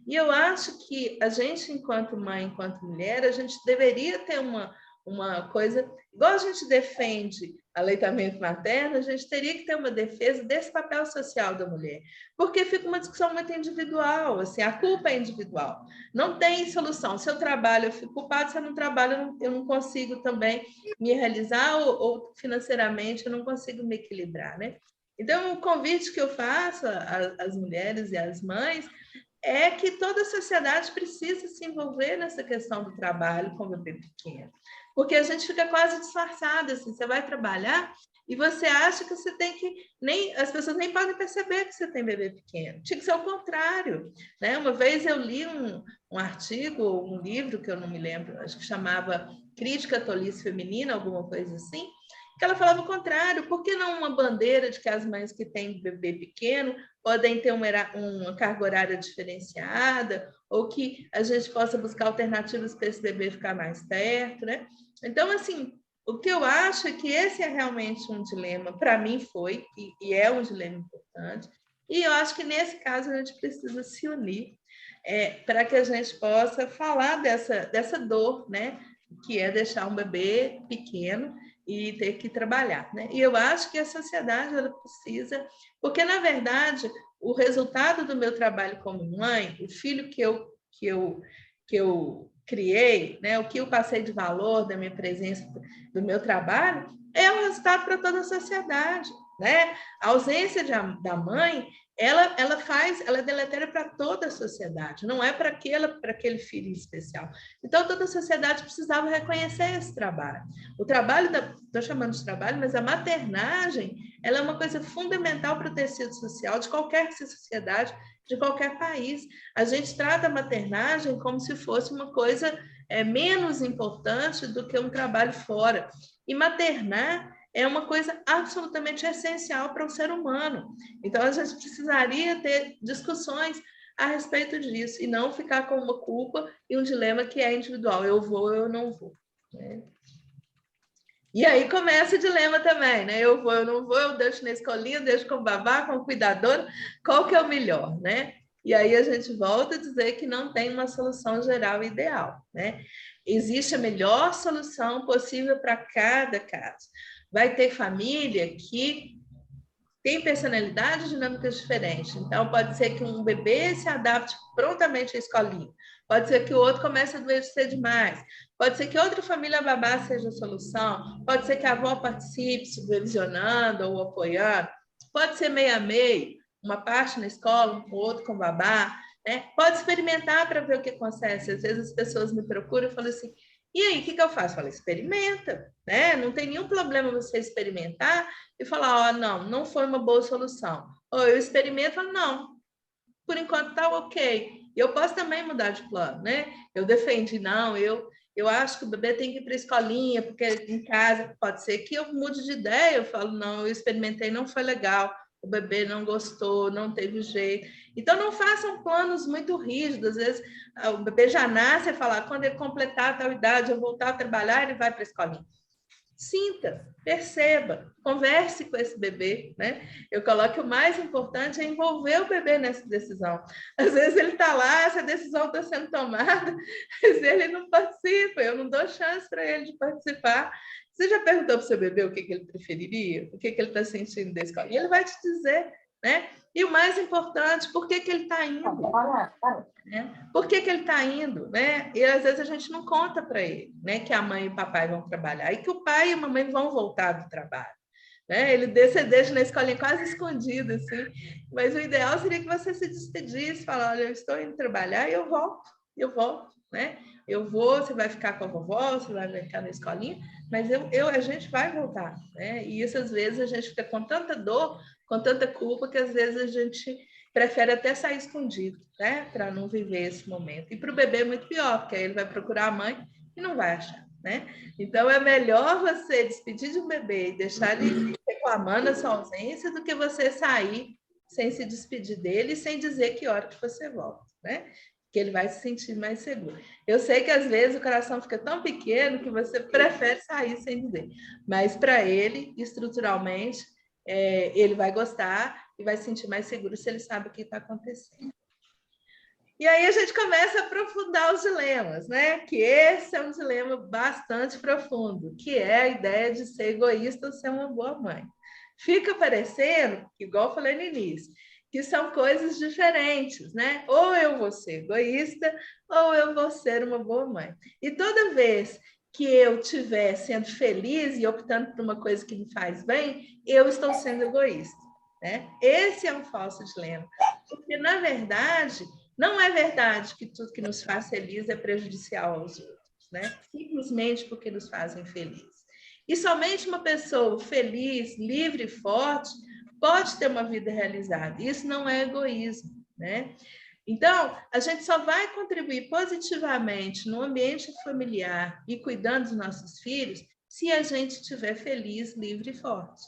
E eu acho que a gente, enquanto mãe, enquanto mulher, a gente deveria ter uma coisa, igual a gente defende aleitamento materno, a gente teria que ter uma defesa desse papel social da mulher, porque fica uma discussão muito individual, assim, a culpa é individual, não tem solução. Se eu trabalho, eu fico culpado, se eu não trabalho, eu não consigo também me realizar, ou financeiramente eu não consigo me equilibrar, né? Então, o convite que eu faço às mulheres e às mães é que toda a sociedade precisa se envolver nessa questão do trabalho com o bebê pequeno. Porque a gente fica quase disfarçada, assim, você vai trabalhar e você acha que você tem que... as pessoas nem podem perceber que você tem bebê pequeno. Tinha que ser o contrário, né? Uma vez eu li um artigo, um livro, que eu não me lembro, acho que chamava Crítica à Tolice Feminina, alguma coisa assim, que ela falava o contrário. Por que não uma bandeira de que as mães que têm bebê pequeno podem ter uma carga horária diferenciada, ou que a gente possa buscar alternativas para esse bebê ficar mais perto, né? Então, assim, o que eu acho é que esse é realmente um dilema, para mim foi, e é um dilema importante, e eu acho que nesse caso a gente precisa se unir para que a gente possa falar dessa dor, né? Que é deixar um bebê pequeno e ter que trabalhar, né? E eu acho que a sociedade ela precisa, porque na verdade o resultado do meu trabalho como mãe, o filho que eu criei, né? O que eu passei de valor da minha presença, do meu trabalho, é um resultado para toda a sociedade. né? A ausência da mãe, ela é deletéria para toda a sociedade, não é para aquele filho especial. Então, toda a sociedade precisava reconhecer esse trabalho. O trabalho, estou chamando de trabalho, mas a maternagem, ela é uma coisa fundamental para o tecido social de qualquer sociedade, de qualquer país. A gente trata a maternagem como se fosse uma coisa menos importante do que um trabalho fora. E maternar é uma coisa absolutamente essencial para o ser humano. Então, a gente precisaria ter discussões a respeito disso, e não ficar com uma culpa e um dilema que é individual, eu vou ou eu não vou. Né? E aí começa o dilema também, né? Eu vou, eu não vou, eu deixo na escolinha, eu deixo com babá, com cuidador, qual que é o melhor, né? E aí a gente volta a dizer que não tem uma solução geral ideal, né? Existe a melhor solução possível para cada caso. Vai ter família que tem personalidades e dinâmicas diferentes. Então, pode ser que um bebê se adapte prontamente à escolinha. Pode ser que o outro comece a adoecer demais. Pode ser que outra família babá seja a solução. Pode ser que a avó participe, supervisionando ou apoiando. Pode ser meio a meio, uma parte na escola, o outro com babá. Né? Pode experimentar para ver o que acontece. Às vezes as pessoas me procuram e falam assim, e aí, o que eu faço? Eu falo, experimenta, né? Não tem nenhum problema você experimentar e falar, não foi uma boa solução. Ou eu experimento e falo, não, por enquanto está ok. Eu posso também mudar de plano, né? Eu defendi, não, eu acho que o bebê tem que ir para a escolinha, porque em casa pode ser que eu mude de ideia, eu falo, não, eu experimentei, não foi legal, o bebê não gostou, não teve jeito. Então, não façam planos muito rígidos. Às vezes, o bebê já nasce e fala, quando ele completar tal idade, eu voltar a trabalhar, ele vai para a escolinha. Sinta, perceba, converse com esse bebê, né? Eu coloco que o mais importante é envolver o bebê nessa decisão. Às vezes ele está lá, essa decisão está sendo tomada, mas ele não participa, eu não dou chance para ele de participar. Você já perguntou para o seu bebê o que ele preferiria? O que ele está sentindo da escola? E ele vai te dizer, né? E o mais importante, por que ele está indo? Né? Por que ele está indo? Né? E às vezes a gente não conta para ele, né? Que a mãe e o papai vão trabalhar e que o pai e a mamãe vão voltar do trabalho. Né? Ele deixa na escolinha quase escondido, assim. Mas o ideal seria que você se despedisse, falar, olha, eu estou indo trabalhar e eu volto, né? Eu vou, você vai ficar com a vovó, você vai ficar na escolinha, mas a gente vai voltar, né? E isso, às vezes, a gente fica com tanta dor, com tanta culpa, que às vezes a gente prefere até sair escondido, né? Para não viver esse momento. E para o bebê é muito pior, porque aí ele vai procurar a mãe e não vai achar, né? Então, é melhor você despedir de um bebê e deixar ele reclamando a sua ausência do que você sair sem se despedir dele e sem dizer que hora que você volta, né? Que ele vai se sentir mais seguro. Eu sei que às vezes o coração fica tão pequeno que você prefere sair sem dizer, mas para ele, estruturalmente, ele vai gostar e vai se sentir mais seguro se ele sabe o que está acontecendo. E aí a gente começa a aprofundar os dilemas, né? Que esse é um dilema bastante profundo, que é a ideia de ser egoísta ou ser uma boa mãe. Fica parecendo, igual eu falei no início, que são coisas diferentes, né? Ou eu vou ser egoísta, ou eu vou ser uma boa mãe. E toda vez que eu estiver sendo feliz e optando por uma coisa que me faz bem, eu estou sendo egoísta, né? Esse é um falso dilema. Porque, na verdade, não é verdade que tudo que nos faz feliz é prejudicial aos outros, né? Simplesmente porque nos fazem felizes. E somente uma pessoa feliz, livre e forte pode ter uma vida realizada. Isso não é egoísmo, né? Então, a gente só vai contribuir positivamente no ambiente familiar e cuidando dos nossos filhos se a gente estiver feliz, livre e forte.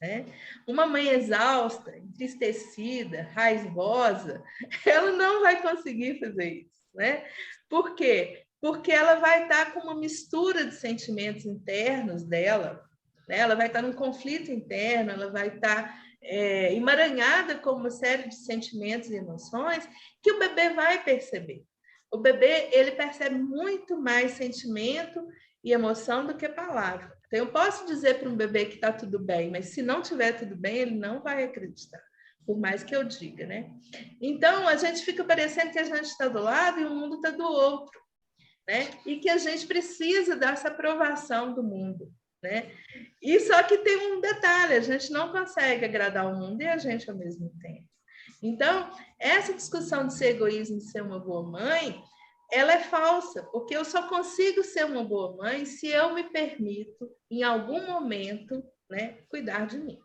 Né? Uma mãe exausta, entristecida, raivosa, ela não vai conseguir fazer isso. Né? Por quê? Porque ela vai estar com uma mistura de sentimentos internos dela, né? Ela vai estar num conflito interno, ela vai estar emaranhada com uma série de sentimentos e emoções que o bebê vai perceber. O bebê, ele percebe muito mais sentimento e emoção do que palavra. Então, eu posso dizer para um bebê que está tudo bem, mas se não tiver tudo bem, ele não vai acreditar, por mais que eu diga, né? Então, a gente fica parecendo que a gente está do lado e o mundo está do outro, né? E que a gente precisa dessa aprovação do mundo. né? E só que tem um detalhe, a gente não consegue agradar o mundo e a gente ao mesmo tempo. Então, essa discussão de ser egoísmo e ser uma boa mãe, ela é falsa, porque eu só consigo ser uma boa mãe se eu me permito, em algum momento, né, cuidar de mim.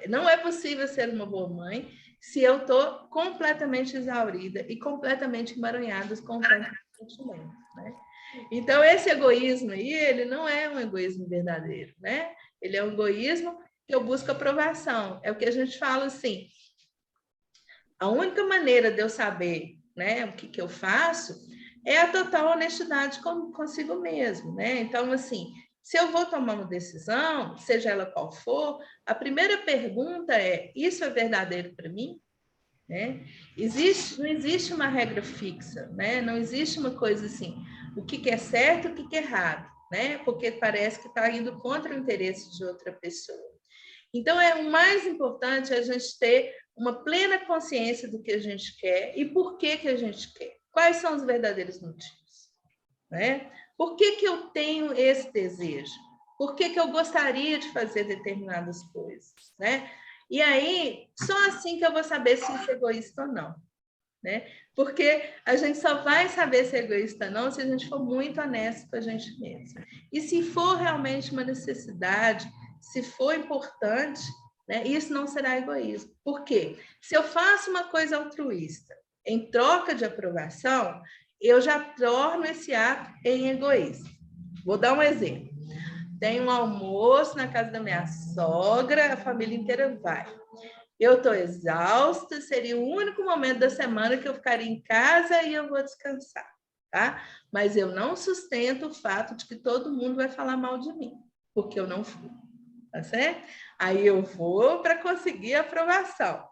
Não é possível ser uma boa mãe se eu estou completamente exaurida e completamente emaranhada com tantos sentimentos, né? Então, esse egoísmo aí, ele não é um egoísmo verdadeiro, né? Ele é um egoísmo que eu busco aprovação. É o que a gente fala assim, a única maneira de eu saber, né, o que eu faço é a total honestidade consigo mesmo, né? Então, assim, se eu vou tomar uma decisão, seja ela qual for, a primeira pergunta é: isso é verdadeiro para mim? Né? Não existe uma regra fixa, né? Não existe uma coisa assim, o que é certo e o que é errado, né? Porque parece que está indo contra o interesse de outra pessoa. Então, o mais importante é a gente ter uma plena consciência do que a gente quer e por que a gente quer. Quais são os verdadeiros motivos, né? Por que eu tenho esse desejo? Por que eu gostaria de fazer determinadas coisas, né? E aí, só assim que eu vou saber se isso é egoísta ou não, né? Porque a gente só vai saber se é egoísta ou não se a gente for muito honesto com a gente mesmo. E se for realmente uma necessidade, se for importante, né, isso não será egoísmo. Por quê? Se eu faço uma coisa altruísta em troca de aprovação, eu já torno esse ato em egoísmo. Vou dar um exemplo. Tem um almoço na casa da minha sogra, a família inteira vai. Eu estou exausta, seria o único momento da semana que eu ficaria em casa e eu vou descansar, tá? Mas eu não sustento o fato de que todo mundo vai falar mal de mim, porque eu não fui, tá certo? Aí eu vou para conseguir a aprovação.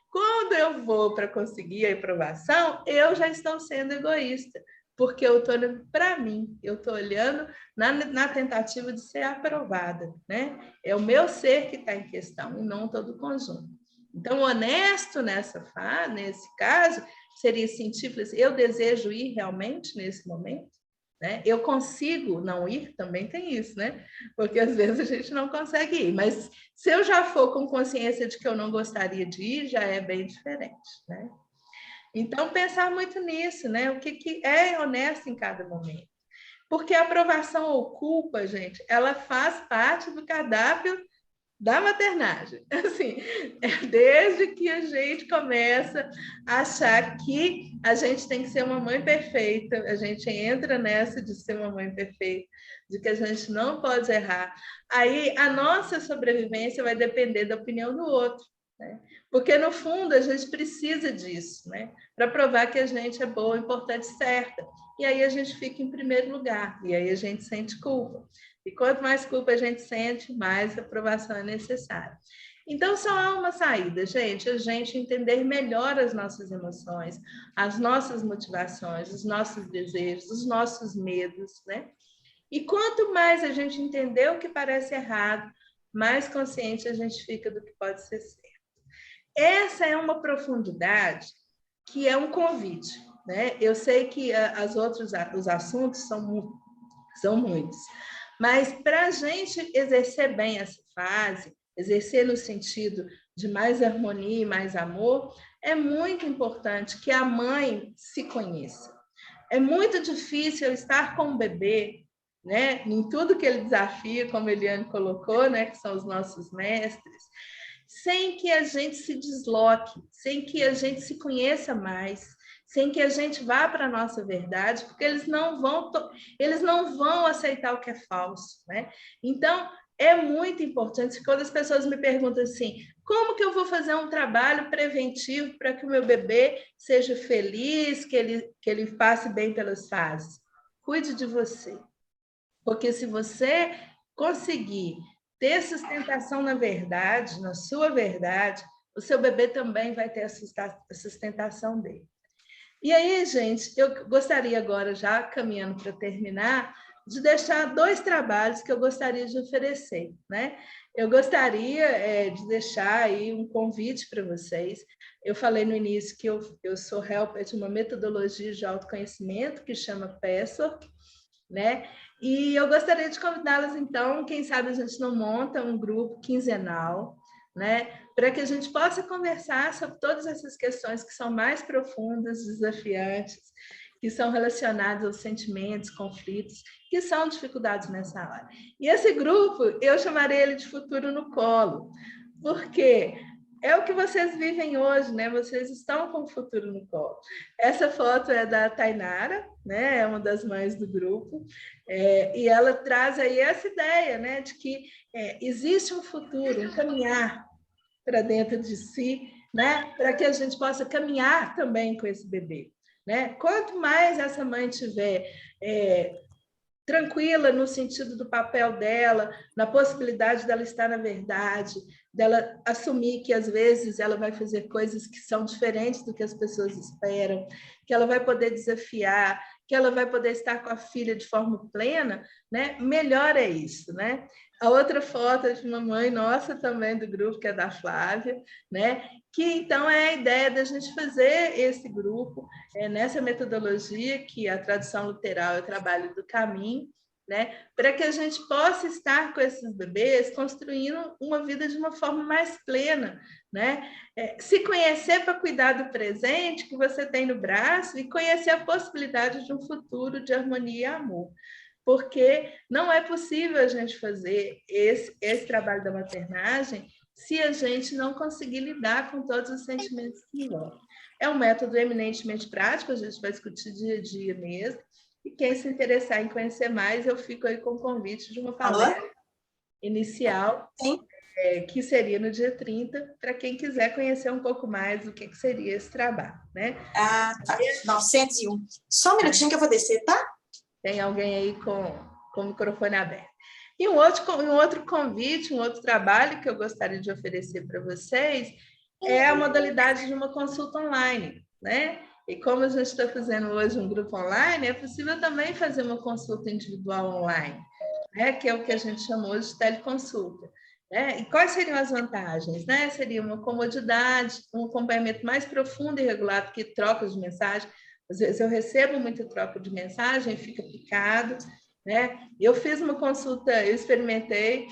Quando eu vou para conseguir a aprovação, eu já estou sendo egoísta, porque eu estou olhando para mim, eu estou olhando na tentativa de ser aprovada, né? É o meu ser que está em questão e não todo o conjunto. Então, honesto nesse caso, seria assim, tipo, eu desejo ir realmente nesse momento, né? Eu consigo não ir, também tem isso, né? Porque às vezes a gente não consegue ir, mas se eu já for com consciência de que eu não gostaria de ir, já é bem diferente, né? Então, pensar muito nisso, né? O que é honesto em cada momento. Porque a aprovação ou culpa, gente, ela faz parte do cardápio da maternagem. Assim, desde que a gente começa a achar que a gente tem que ser uma mãe perfeita, a gente entra nessa de ser uma mãe perfeita, de que a gente não pode errar. Aí a nossa sobrevivência vai depender da opinião do outro, né? Porque no fundo a gente precisa disso, né? Para provar que a gente é boa, importante, certa. E aí a gente fica em primeiro lugar, e aí a gente sente culpa. E quanto mais culpa a gente sente, mais aprovação é necessária. Então, só há uma saída, gente, a gente entender melhor as nossas emoções, as nossas motivações, os nossos desejos, os nossos medos, né? E quanto mais a gente entender o que parece errado, mais consciente a gente fica do que pode ser certo. Essa é uma profundidade que é um convite, né? Eu sei que os assuntos são muitos, mas para a gente exercer bem essa fase, exercer no sentido de mais harmonia e mais amor, é muito importante que a mãe se conheça. É muito difícil eu estar com o bebê, né, em tudo que ele desafia, como a Eliane colocou, né, que são os nossos mestres, sem que a gente se desloque, sem que a gente se conheça mais, sem que a gente vá para a nossa verdade, porque eles não vão aceitar o que é falso, né? Então, é muito importante, quando as pessoas me perguntam assim, como que eu vou fazer um trabalho preventivo para que o meu bebê seja feliz, que ele passe bem pelas fases? Cuide de você. Porque se você conseguir ter sustentação na verdade, na sua verdade, o seu bebê também vai ter a sustentação dele. E aí, gente, eu gostaria agora, já caminhando para terminar, de deixar 2 trabalhos que eu gostaria de oferecer, né? Eu gostaria de deixar aí um convite para vocês. Eu falei no início que eu sou helper de uma metodologia de autoconhecimento que chama PESOR, né? E eu gostaria de convidá-las, então, quem sabe a gente não monta um grupo quinzenal, né? Para que a gente possa conversar sobre todas essas questões que são mais profundas, desafiantes, que são relacionadas aos sentimentos, conflitos, que são dificuldades nessa hora. E esse grupo, eu chamarei ele de Futuro no Colo, porque é o que vocês vivem hoje, né? Vocês estão com o futuro no colo. Essa foto é da Tainara, né? É uma das mães do grupo, e ela traz aí essa ideia, né? De que existe um futuro, um caminhar para dentro de si, né? Para que a gente possa caminhar também com esse bebê, né? Quanto mais essa mãe tiver tranquila no sentido do papel dela, na possibilidade dela estar na verdade, dela assumir que às vezes ela vai fazer coisas que são diferentes do que as pessoas esperam, que ela vai poder desafiar, que ela vai poder estar com a filha de forma plena, né? Melhor é isso, né? A outra foto é de uma mãe nossa também do grupo, que é da Flávia, né? Que então é a ideia da gente fazer esse grupo nessa metodologia que a tradução literal é o trabalho do caminho, né? Para que a gente possa estar com esses bebês construindo uma vida de uma forma mais plena, né? Se conhecer para cuidar do presente que você tem no braço e conhecer a possibilidade de um futuro de harmonia e amor. Porque não é possível a gente fazer esse trabalho da maternagem se a gente não conseguir lidar com todos os sentimentos que envolvem. É um método eminentemente prático, a gente vai discutir dia a dia mesmo, e quem se interessar em conhecer mais, eu fico aí com o convite de uma palestra inicial, que seria no dia 30, para quem quiser conhecer um pouco mais do que seria esse trabalho, né? Ah, tá. 901. Só um minutinho que eu vou descer, tá? Tem alguém aí com o microfone aberto. E um outro convite, um outro trabalho que eu gostaria de oferecer para vocês é a modalidade de uma consulta online, né? E como a gente está fazendo hoje um grupo online, é possível também fazer uma consulta individual online, né? Que é o que a gente chamou de teleconsulta. Né? E quais seriam as vantagens? Né? Seria uma comodidade, um acompanhamento mais profundo e regular do que trocas de mensagem. Às vezes eu recebo muita troca de mensagem, fica picado, né? Eu fiz uma consulta, eu experimentei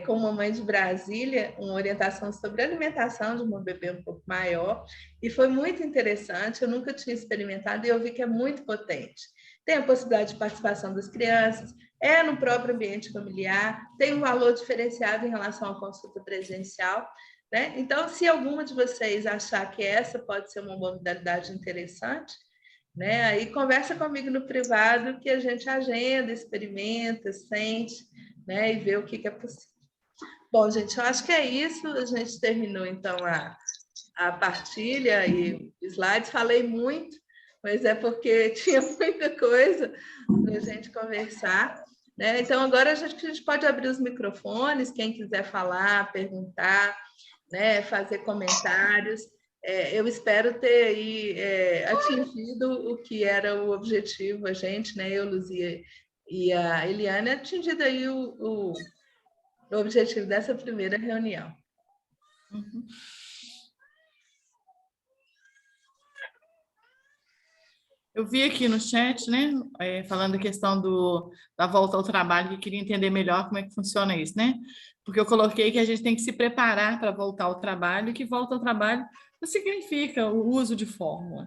com uma mãe de Brasília, uma orientação sobre alimentação de uma bebê um pouco maior, e foi muito interessante, eu nunca tinha experimentado e eu vi que é muito potente. Tem a possibilidade de participação das crianças, é no próprio ambiente familiar, tem um valor diferenciado em relação à consulta presencial, né? Então, se alguma de vocês achar que essa pode ser uma modalidade interessante, né? Aí conversa comigo no privado que a gente agenda, experimenta, sente, né? E vê o que é possível. Bom, gente, eu acho que é isso. A gente terminou, então, a partilha e slides. Falei muito, mas é porque tinha muita coisa para a gente conversar, né? Então, agora a gente pode abrir os microfones, quem quiser falar, perguntar, né? Fazer comentários. Eu espero ter aí, atingido o que era o objetivo, a gente, né? Eu, Luzia e a Eliane, atingido aí o objetivo dessa primeira reunião. Uhum. Eu vi aqui no chat, né, falando a questão da volta ao trabalho, que queria entender melhor como é que funciona isso, né? Porque eu coloquei que a gente tem que se preparar para voltar ao trabalho, e que volta ao trabalho não significa o uso de fórmula.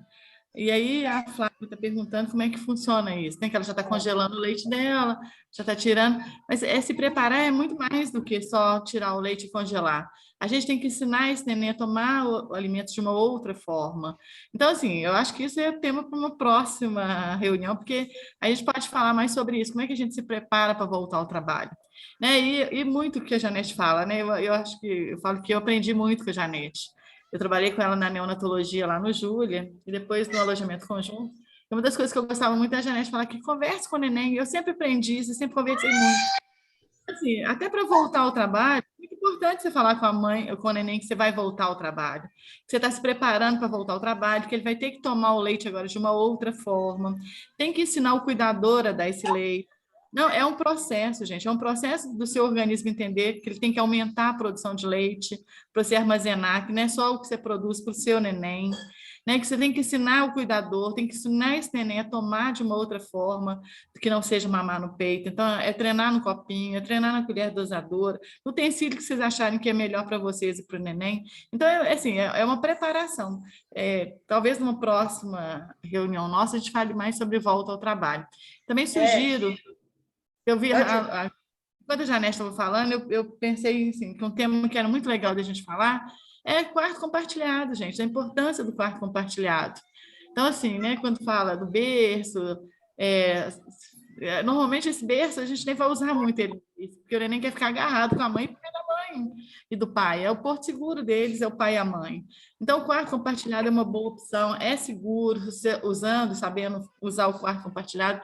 E aí a Flávia está perguntando como é que funciona isso, né? Que ela já está congelando o leite dela, já está tirando, mas se preparar é muito mais do que só tirar o leite e congelar. A gente tem que ensinar esse neném a tomar o alimento de uma outra forma. Então, assim, eu acho que isso é tema para uma próxima reunião, porque a gente pode falar mais sobre isso, como é que a gente se prepara para voltar ao trabalho. Né? E muito que a Janete fala, né? Eu acho que eu falo que eu aprendi muito com a Janete. Eu trabalhei com ela na neonatologia lá no Júlia, e depois no alojamento conjunto. E uma das coisas que eu gostava muito da Janete falar que converse com o neném, eu sempre aprendi isso, eu sempre conversei muito. Assim, até para voltar ao trabalho, é muito importante você falar com a mãe ou com o neném que você vai voltar ao trabalho, que você está se preparando para voltar ao trabalho, que ele vai ter que tomar o leite agora de uma outra forma, tem que ensinar o cuidador a dar esse leite. Não, é um processo, gente, é um processo do seu organismo entender que ele tem que aumentar a produção de leite para você armazenar, que não é só o que você produz para o seu neném. né? Que você tem que ensinar o cuidador, tem que ensinar esse neném a tomar de uma outra forma, que não seja mamar no peito. Então, é treinar no copinho, é treinar na colher dosadora, no utensílio que vocês acharem que é melhor para vocês e para o neném. Então, é uma preparação. Talvez numa próxima reunião nossa a gente fale mais sobre volta ao trabalho. Também sugiro, eu vi quando a Janete estava falando, eu pensei assim, que um tema que era muito legal da gente falar é quarto compartilhado, gente, a importância do quarto compartilhado. Então, assim, né, quando fala do berço, normalmente esse berço a gente nem vai usar muito ele, porque o neném quer ficar agarrado com a mãe e do pai. É o porto seguro deles, é o pai e a mãe. Então, o quarto compartilhado é uma boa opção, é seguro, você usando, sabendo usar o quarto compartilhado.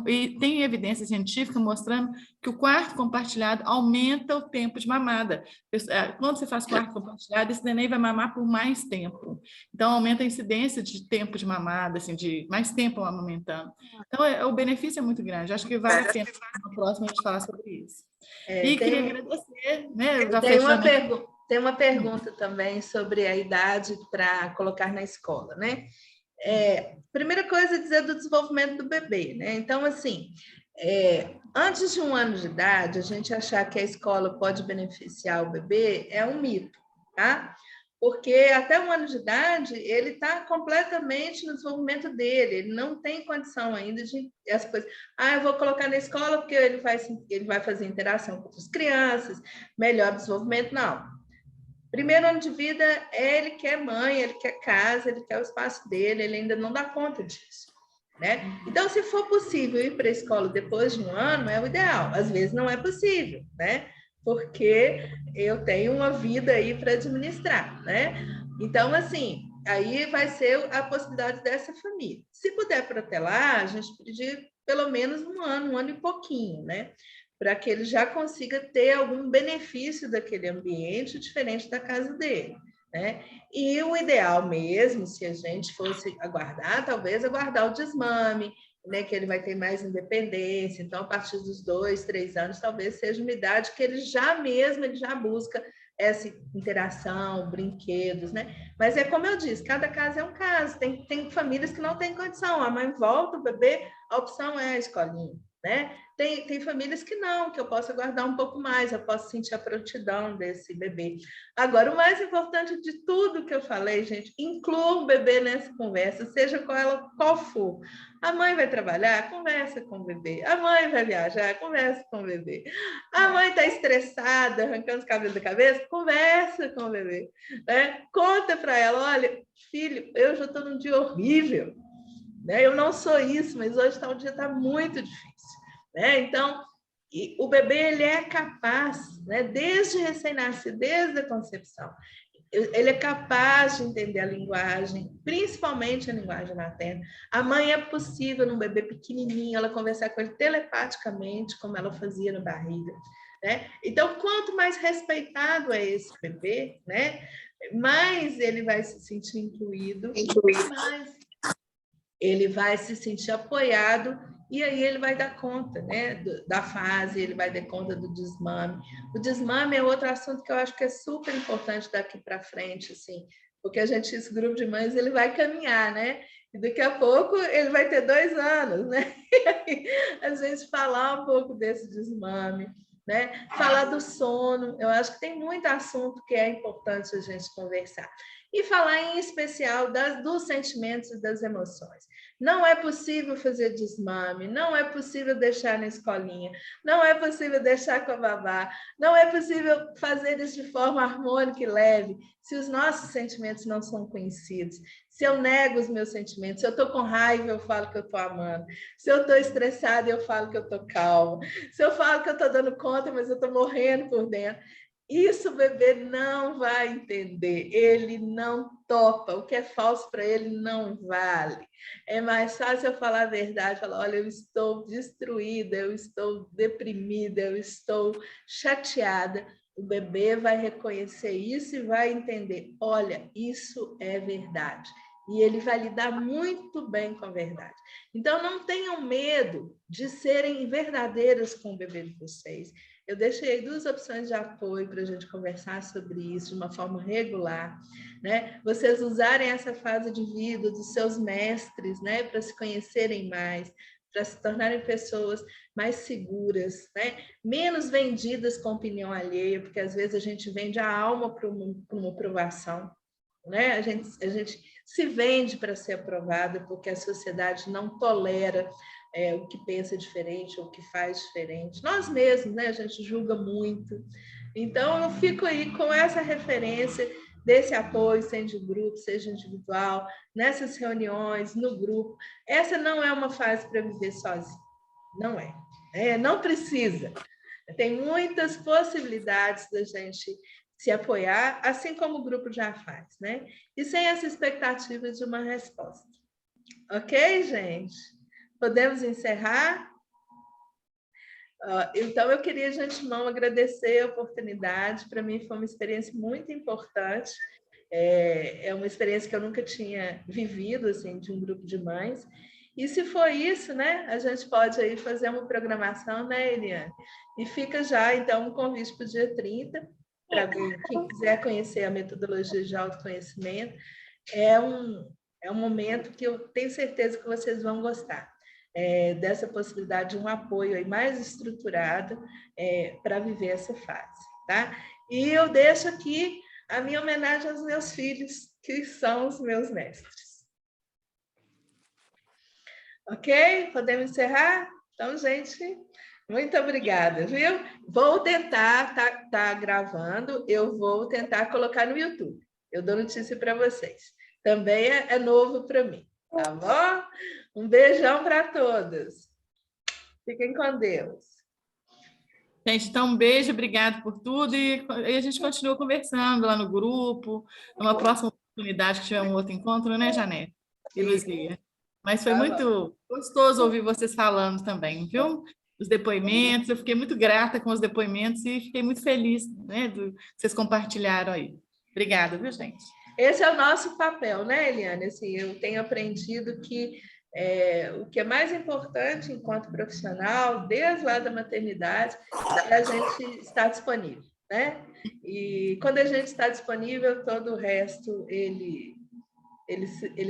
E tem evidência científica mostrando que o quarto compartilhado aumenta o tempo de mamada. Quando você faz quarto compartilhado, esse neném vai mamar por mais tempo. Então, aumenta a incidência de tempo de mamada, assim, de mais tempo amamentando. Então, o benefício é muito grande. Acho que vale a pena na próxima a gente falar sobre isso. E queria agradecer, né? Tem uma pergunta também sobre a idade para colocar na escola, né? Primeira coisa é dizer do desenvolvimento do bebê, né? Então, assim, antes de 1 ano de idade, a gente achar que a escola pode beneficiar o bebê é um mito, tá? Porque até 1 ano de idade, ele está completamente no desenvolvimento dele, ele não tem condição ainda de as coisas. Eu vou colocar na escola porque ele vai fazer interação com outras crianças, melhor desenvolvimento, não. Primeiro ano de vida, ele quer mãe, ele quer casa, ele quer o espaço dele, ele ainda não dá conta disso, né? Então, se for possível ir para a escola depois de 1 ano, é o ideal. Às vezes não é possível, né? Porque eu tenho uma vida aí para administrar, né? Então, assim, aí vai ser a possibilidade dessa família. Se puder protelar, a gente pedir pelo menos 1 ano e pouquinho, né? Para que ele já consiga ter algum benefício daquele ambiente diferente da casa dele, né? E o ideal mesmo, se a gente fosse aguardar, talvez aguardar o desmame, né, que ele vai ter mais independência. Então, a partir dos 2, 3 anos, talvez seja uma idade que ele já busca essa interação, brinquedos, né? Mas é como eu disse, cada caso é um caso. Tem famílias que não têm condição. A mãe volta, o bebê, a opção é a escolinha, né? Tem famílias que não, que eu posso aguardar um pouco mais, eu posso sentir a prontidão desse bebê. Agora, o mais importante de tudo que eu falei, gente, inclua o bebê nessa conversa, seja qual for. A mãe vai trabalhar? Conversa com o bebê. A mãe vai viajar? Conversa com o bebê. A mãe está estressada, arrancando os cabelos da cabeça? Conversa com o bebê. Né? Conta para ela, olha, filho, eu já estou num dia horrível. Né? Eu não sou isso, mas hoje um dia está muito difícil. Né? Então, o bebê ele é capaz, né, desde recém-nascido, desde a concepção, ele é capaz de entender a linguagem, principalmente a linguagem materna. A mãe é possível, num bebê pequenininho, ela conversar com ele telepaticamente, como ela fazia na barriga. Né? Então, quanto mais respeitado é esse bebê, né, mais ele vai se sentir incluído. Mais ele vai se sentir apoiado e aí ele vai dar conta, né, da fase, ele vai dar conta do desmame. O desmame é outro assunto que eu acho que é super importante daqui para frente, assim, porque esse grupo de mães, ele vai caminhar, né? E daqui a pouco ele vai ter 2 anos, né? E aí, às vezes, falar um pouco desse desmame, né? Falar do sono, eu acho que tem muito assunto que é importante a gente conversar. E falar em especial dos sentimentos e das emoções. Não é possível fazer desmame, não é possível deixar na escolinha, não é possível deixar com a babá, não é possível fazer isso de forma harmônica e leve, se os nossos sentimentos não são conhecidos, se eu nego os meus sentimentos, se eu estou com raiva, eu falo que eu estou amando, se eu estou estressada, eu falo que eu estou calma, se eu falo que eu estou dando conta, mas eu estou morrendo por dentro. Isso o bebê não vai entender, ele não topa, o que é falso para ele não vale. É mais fácil eu falar a verdade, falar, olha, eu estou destruída, eu estou deprimida, eu estou chateada. O bebê vai reconhecer isso e vai entender, olha, isso é verdade. e ele vai lidar muito bem com a verdade. Então, não tenham medo de serem verdadeiros com o bebê de vocês. Eu deixei 2 opções de apoio para a gente conversar sobre isso de uma forma regular, né? Vocês usarem essa fase de vida dos seus mestres, né? Para se conhecerem mais, para se tornarem pessoas mais seguras, né? Menos vendidas com opinião alheia, porque às vezes a gente vende a alma para uma aprovação, né? A gente se vende para ser aprovada, porque a sociedade não tolera o que pensa diferente ou o que faz diferente. Nós mesmos, né? A gente julga muito. Então, eu fico aí com essa referência desse apoio, seja de grupo, seja individual, nessas reuniões, no grupo. Essa não é uma fase para viver sozinho, não é. Não precisa. Tem muitas possibilidades da gente se apoiar, assim como o grupo já faz, né? E sem essa expectativa de uma resposta. Ok, gente? Podemos encerrar? Então, eu queria, de antemão, agradecer a oportunidade. Para mim, foi uma experiência muito importante. É uma experiência que eu nunca tinha vivido, assim, de um grupo de mães. E se for isso, né, a gente pode aí fazer uma programação, né, Eliane? E fica já, então, um convite para o dia 30, para quem quiser conhecer a metodologia de autoconhecimento. É um momento que eu tenho certeza que vocês vão gostar. Dessa possibilidade de um apoio aí mais estruturado para viver essa fase, tá? E eu deixo aqui a minha homenagem aos meus filhos, que são os meus mestres. Ok? Podemos encerrar? Então, gente, muito obrigada, viu? Vou tentar, tá gravando, eu vou tentar colocar no YouTube. Eu dou notícia para vocês. Também é novo para mim, tá bom? Um beijão para todos. Fiquem com Deus. Gente, então um beijo, obrigado por tudo e a gente continua conversando lá no grupo, numa próxima oportunidade que tiver um outro encontro, né, Janete e Luzia? Mas foi muito gostoso ouvir vocês falando também, viu? Os depoimentos, eu fiquei muito grata com os depoimentos e fiquei muito feliz, né, do que vocês compartilharam aí. Obrigada, viu, gente? Esse é o nosso papel, né, Eliane? Assim, eu tenho aprendido que o que é mais importante enquanto profissional, desde lá da maternidade, é a gente estar disponível, né? E quando a gente está disponível, todo o resto ele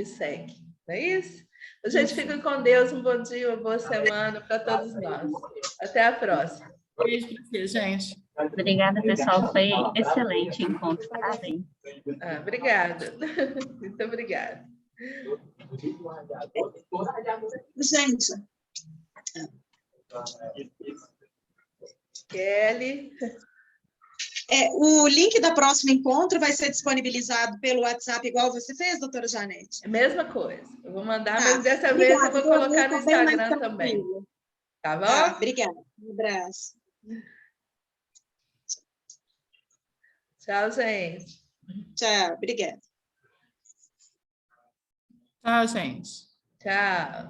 segue, não é isso? A gente fica com Deus, um bom dia, uma boa semana para todos nós. Até a próxima. Beijo para vocês, gente. Obrigada, pessoal. Foi excelente encontro. Parabéns. Obrigada. Muito obrigada. Gente, Kelly. O link da próximo encontro vai ser disponibilizado pelo WhatsApp, igual você fez, doutora Janete? É a mesma coisa. Eu vou mandar, mas dessa vez eu vou colocar no Instagram também. Tá bom? Obrigada. Um abraço. Tchau, gente. Tchau, obrigada. Tchau, gente. Tchau.